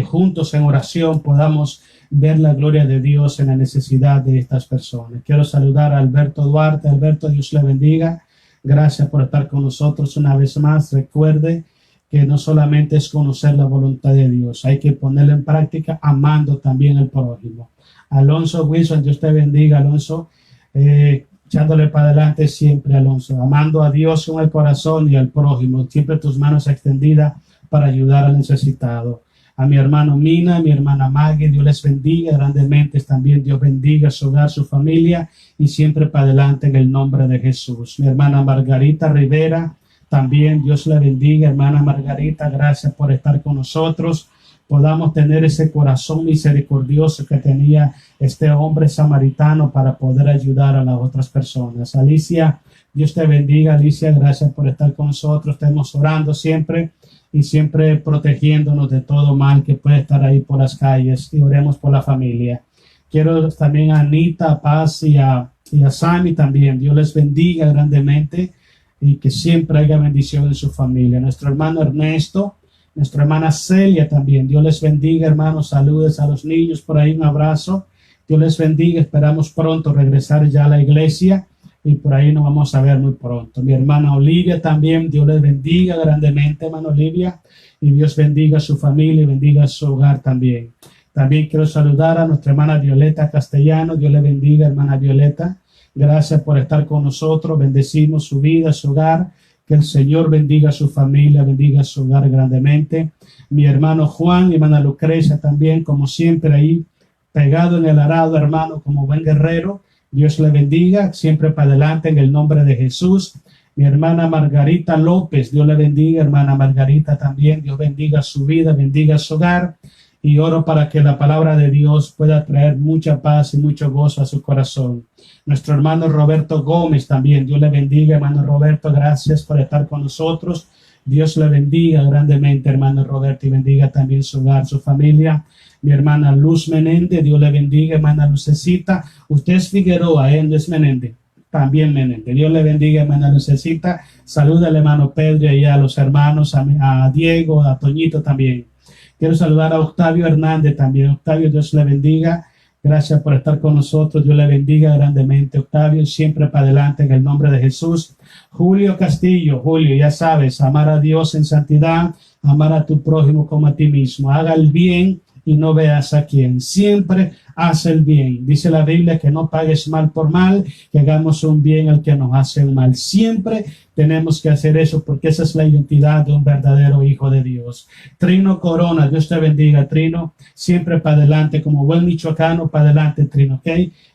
juntos en oración podamos ver la gloria de Dios en la necesidad de estas personas. Quiero saludar a Alberto Duarte. Alberto, Dios le bendiga. Gracias por estar con nosotros una vez más. Recuerde que no solamente es conocer la voluntad de Dios, hay que ponerla en práctica amando también al prójimo. Alonso Wilson, Dios te bendiga, Alonso. Echándole para adelante siempre, Alonso, amando a Dios con el corazón y al prójimo, siempre tus manos extendidas para ayudar al necesitado. A mi hermano Mina, a mi hermana Maggie, Dios les bendiga grandemente, también Dios bendiga su hogar, su familia y siempre para adelante en el nombre de Jesús. Mi hermana Margarita Rivera, también Dios le bendiga, hermana Margarita, gracias por estar con nosotros. Podamos tener ese corazón misericordioso que tenía este hombre samaritano para poder ayudar a las otras personas. Alicia, Dios te bendiga, Alicia, gracias por estar con nosotros. Estemos orando siempre y siempre protegiéndonos de todo mal que puede estar ahí por las calles, y oremos por la familia. Quiero también a Anita, a Paz y a Sammy también. Dios les bendiga grandemente y que siempre haya bendición en su familia. Nuestro hermano Ernesto, nuestra hermana Celia también. Dios les bendiga, hermanos. Saludes a los niños por ahí. Un abrazo. Dios les bendiga. Esperamos pronto regresar ya a la iglesia y por ahí nos vamos a ver muy pronto. Mi hermana Olivia también. Dios les bendiga grandemente, hermana Olivia. Y Dios bendiga a su familia y bendiga a su hogar también. También quiero saludar a nuestra hermana Violeta Castellano. Dios le bendiga, hermana Violeta. Gracias por estar con nosotros. Bendecimos su vida, su hogar. Que el Señor bendiga a su familia, bendiga a su hogar grandemente. Mi hermano Juan, mi hermana Lucrecia también, como siempre ahí, pegado en el arado, hermano, como buen guerrero. Dios le bendiga, siempre para adelante en el nombre de Jesús. Mi hermana Margarita López, Dios le bendiga, hermana Margarita también. Dios bendiga su vida, bendiga su hogar. Y oro para que la palabra de Dios pueda traer mucha paz y mucho gozo a su corazón. Nuestro hermano Roberto Gómez también, Dios le bendiga, hermano Roberto, gracias por estar con nosotros. Dios le bendiga grandemente, hermano Roberto, y bendiga también su hogar, su familia. Mi hermana Luz Menéndez, Dios le bendiga, hermana Lucecita. Usted es Figueroa, no es Menéndez, también Menéndez. Dios le bendiga, hermana Lucecita. Saluda al hermano Pedro y a los hermanos, a Diego, a Toñito también. Quiero saludar a Octavio Hernández también. Octavio, Dios le bendiga. Gracias por estar con nosotros. Dios le bendiga grandemente. Octavio, siempre para adelante en el nombre de Jesús. Julio Castillo, Julio, ya sabes, amar a Dios en santidad, amar a tu prójimo como a ti mismo. Haga el bien y no veas a quién. Siempre haz el bien. Dice la Biblia que no pagues mal por mal, que hagamos un bien al que nos hace un mal. Siempre tenemos que hacer eso porque esa es la identidad de un verdadero hijo de Dios. Trino Corona, Dios te bendiga, Trino. Siempre para adelante, como buen michoacano, para adelante, Trino, ¿ok?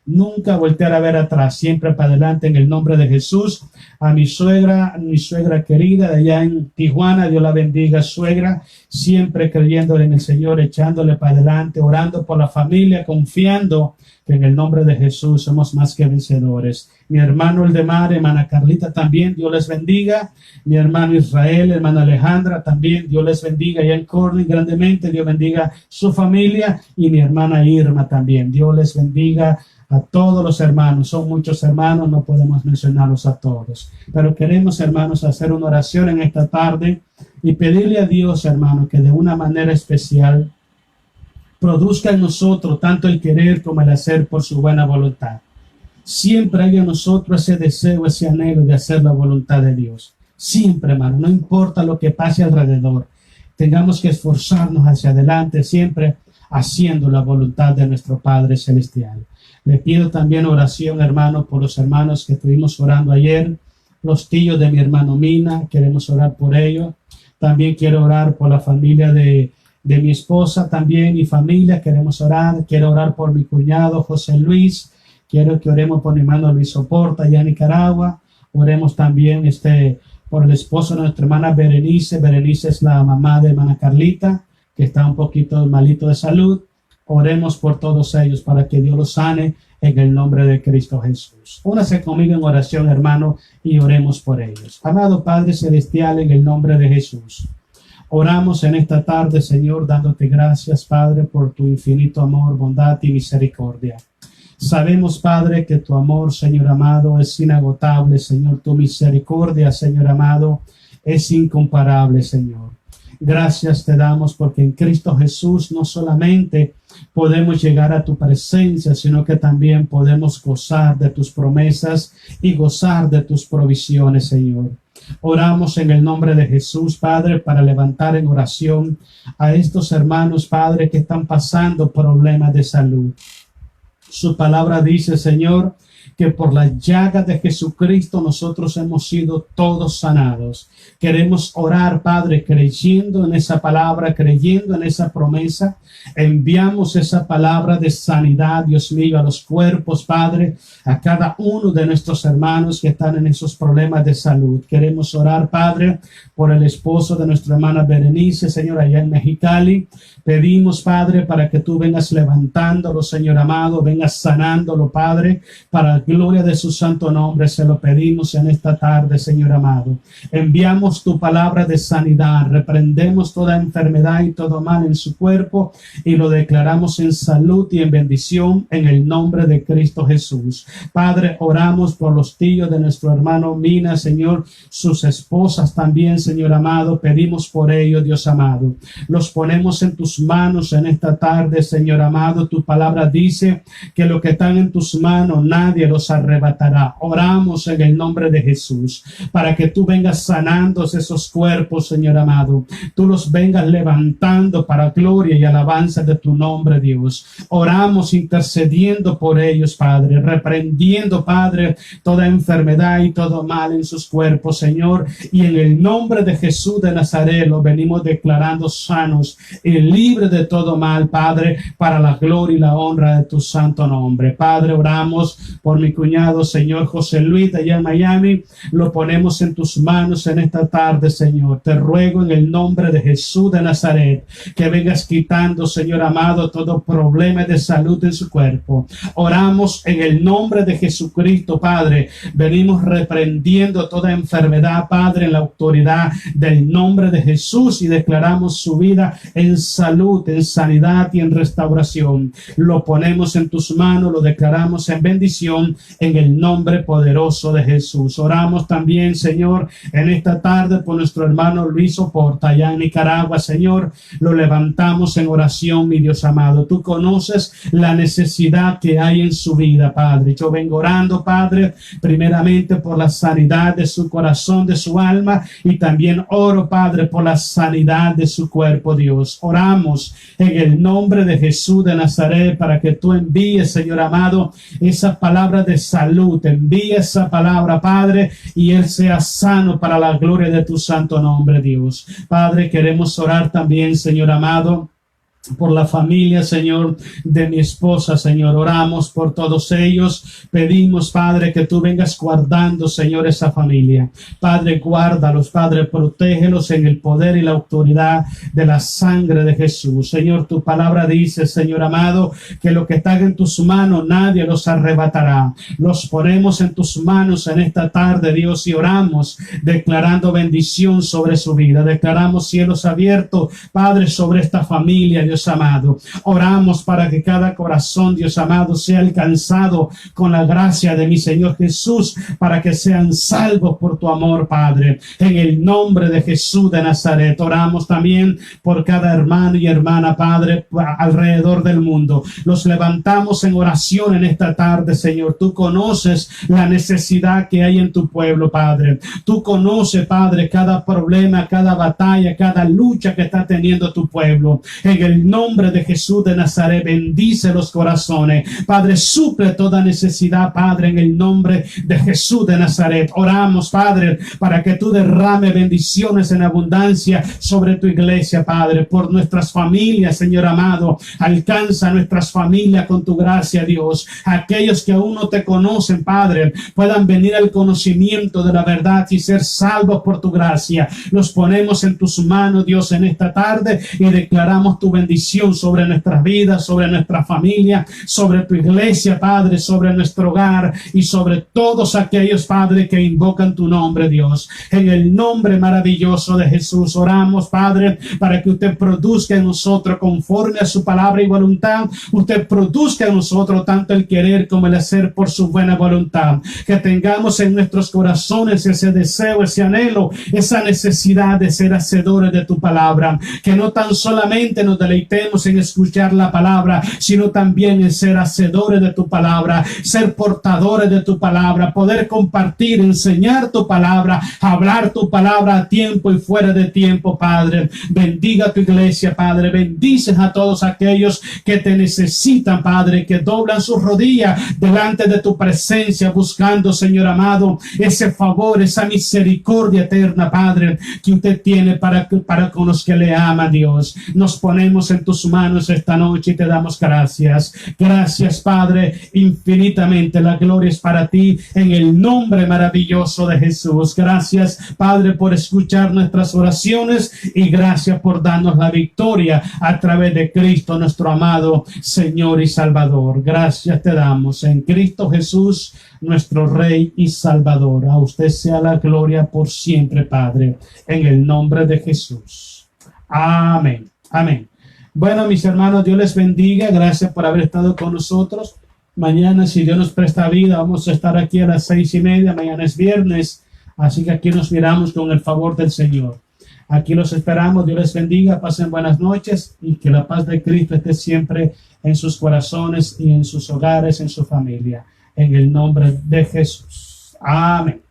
Nunca voltear a ver atrás, siempre para adelante en el nombre de Jesús. A mi suegra querida de allá en Tijuana, Dios la bendiga, suegra, siempre creyéndole en el Señor, echándole para adelante, orando por la familia, confiando que en el nombre de Jesús somos más que vencedores. Mi hermano Eldemar, hermana Carlita también, Dios les bendiga. Mi hermano Israel, hermana Alejandra también, Dios les bendiga. Y en Corning grandemente, Dios bendiga su familia. Y mi hermana Irma también, Dios les bendiga a todos los hermanos. Son muchos hermanos, no podemos mencionarlos a todos. Pero queremos, hermanos, hacer una oración en esta tarde y pedirle a Dios, hermano, que de una manera especial produzca en nosotros tanto el querer como el hacer por su buena voluntad. Siempre hay en nosotros ese deseo, ese anhelo de hacer la voluntad de Dios. Siempre, hermano, no importa lo que pase alrededor. Tengamos que esforzarnos hacia adelante, siempre haciendo la voluntad de nuestro Padre Celestial. Le pido también oración, hermano, por los hermanos que estuvimos orando ayer, los tíos de mi hermano Mina, queremos orar por ellos. También quiero orar por la familia de mi esposa, también mi familia, queremos orar. Quiero orar por mi cuñado José Luis. Quiero que oremos por mi hermano Luis Soporta allá en Nicaragua. Oremos también por el esposo de nuestra hermana Berenice. Berenice es la mamá de hermana Carlita, que está un poquito malito de salud. Oremos por todos ellos para que Dios los sane en el nombre de Cristo Jesús. Únase conmigo en oración, hermano, y oremos por ellos. Amado Padre Celestial, en el nombre de Jesús, oramos en esta tarde, Señor, dándote gracias, Padre, por tu infinito amor, bondad y misericordia. Sabemos, Padre, que tu amor, Señor amado, es inagotable, Señor. Tu misericordia, Señor amado, es incomparable, Señor. Gracias te damos porque en Cristo Jesús no solamente podemos llegar a tu presencia, sino que también podemos gozar de tus promesas y gozar de tus provisiones, Señor. Oramos en el nombre de Jesús, Padre, para levantar en oración a estos hermanos, Padre, que están pasando problemas de salud. Su palabra dice, Señor, que por la llaga de Jesucristo nosotros hemos sido todos sanados. Queremos orar, Padre, creyendo en esa palabra, creyendo en esa promesa. Enviamos esa palabra de sanidad, Dios mío, a los cuerpos, Padre, a cada uno de nuestros hermanos que están en esos problemas de salud. Queremos orar, Padre, por el esposo de nuestra hermana Berenice, Señor, allá en Mexicali. Pedimos, Padre, para que tú vengas levantándolo, Señor amado, vengas sanándolo, Padre, para la gloria de su santo nombre. Se lo pedimos en esta tarde, Señor amado. Enviamos tu palabra de sanidad, reprendemos toda enfermedad y todo mal en su cuerpo y lo declaramos en salud y en bendición en el nombre de Cristo Jesús. Padre, oramos por los tíos de nuestro hermano Mina, Señor, sus esposas también, Señor amado. Pedimos por ellos, Dios amado. Los ponemos en tus manos en esta tarde, Señor amado. Tu palabra dice que lo que están en tus manos nadie los arrebatará. Oramos en el nombre de Jesús para que tú vengas sanando esos cuerpos, Señor amado. Tú los vengas levantando para gloria y alabanza de tu nombre, Dios. Oramos intercediendo por ellos, Padre, reprendiendo, Padre, toda enfermedad y todo mal en sus cuerpos, Señor, y en el nombre de Jesús de Nazaret lo venimos declarando sanos y libres de todo mal, Padre, para la gloria y la honra de tu santo nombre. Padre, oramos por mi cuñado, Señor José Luis, de allá en Miami. Lo ponemos en tus manos en esta tarde, Señor. Te ruego en el nombre de Jesús de Nazaret que vengas quitando, Señor amado, todo problema de salud en su cuerpo. Oramos en el nombre de Jesucristo, Padre. Venimos reprendiendo toda enfermedad, Padre, en la autoridad del nombre de Jesús y declaramos su vida en salud, en sanidad y en restauración. Lo ponemos en tus manos, lo declaramos en bendición en el nombre poderoso de Jesús. Oramos también, Señor, en esta tarde por nuestro hermano Luis Oporta, allá en Nicaragua, Señor. Lo levantamos en oración, mi Dios amado. Tú conoces la necesidad que hay en su vida, Padre. Yo vengo orando, Padre, primeramente por la sanidad de su corazón, de su alma, y también oro, Padre, por la sanidad de su cuerpo, Dios. Oramos en el nombre de Jesús de Nazaret para que tú envíes, Señor amado, esa palabra de salud. Envíe esa palabra, Padre, y él sea sano para la gloria de tu santo nombre, Dios. Padre, queremos orar también, Señor amado, por la familia, Señor, de mi esposa, Señor. Oramos por todos ellos. Pedimos, Padre, que tú vengas guardando, Señor, esa familia. Padre, guárdalos, Padre, protégelos en el poder y la autoridad de la sangre de Jesús. Señor, tu palabra dice, Señor amado, que lo que está en tus manos nadie los arrebatará. Los ponemos en tus manos en esta tarde, Dios, y oramos declarando bendición sobre su vida. Declaramos cielos abiertos, Padre, sobre esta familia, Dios amado. Oramos para que cada corazón, Dios amado, sea alcanzado con la gracia de mi Señor Jesús, para que sean salvos por tu amor, Padre. En el nombre de Jesús de Nazaret, oramos también por cada hermano y hermana, Padre, alrededor del mundo. Los levantamos en oración en esta tarde, Señor. Tú conoces la necesidad que hay en tu pueblo, Padre. Tú conoces, Padre, cada problema, cada batalla, cada lucha que está teniendo tu pueblo. En el nombre de Jesús de Nazaret, bendice los corazones, Padre. Suple toda necesidad, Padre, en el nombre de Jesús de Nazaret. Oramos, Padre, para que tú derrame bendiciones en abundancia sobre tu iglesia, Padre, por nuestras familias, Señor amado. Alcanza nuestras familias con tu gracia, Dios. Aquellos que aún no te conocen, Padre, puedan venir al conocimiento de la verdad y ser salvos por tu gracia. Los ponemos en tus manos, Dios, en esta tarde y declaramos tu bendición bendición sobre nuestras vidas, sobre nuestra familia, sobre tu iglesia, Padre, sobre nuestro hogar y sobre todos aquellos, Padre, que invocan tu nombre, Dios. En el nombre maravilloso de Jesús oramos, Padre, para que usted produzca en nosotros conforme a su palabra y voluntad. Usted produzca en nosotros tanto el querer como el hacer por su buena voluntad. Que tengamos en nuestros corazones ese deseo, ese anhelo, esa necesidad de ser hacedores de tu palabra. Que no tan solamente nos deleitemos en escuchar la palabra, sino también en ser hacedores de tu palabra, ser portadores de tu palabra, poder compartir, enseñar tu palabra, hablar tu palabra a tiempo y fuera de tiempo, Padre. Bendiga tu iglesia, Padre. Bendices a todos aquellos que te necesitan, Padre, que doblan sus rodillas delante de tu presencia, buscando, Señor amado, ese favor, esa misericordia eterna, Padre, que usted tiene para con los que le aman, Dios. Nos ponemos en tus manos esta noche y te damos gracias. Gracias, Padre, infinitamente. La gloria es para ti en el nombre maravilloso de Jesús. Gracias, Padre, por escuchar nuestras oraciones y gracias por darnos la victoria a través de Cristo, nuestro amado Señor y Salvador. Gracias te damos en Cristo Jesús, nuestro Rey y Salvador. A usted sea la gloria por siempre, Padre, en el nombre de Jesús. Amén. Amén. Bueno, mis hermanos, Dios les bendiga. Gracias por haber estado con nosotros. Mañana, si Dios nos presta vida, vamos a estar aquí a las 6:30. Mañana es viernes, así que aquí nos miramos con el favor del Señor. Aquí los esperamos. Dios les bendiga. Pasen buenas noches y que la paz de Cristo esté siempre en sus corazones y en sus hogares, en su familia. En el nombre de Jesús. Amén.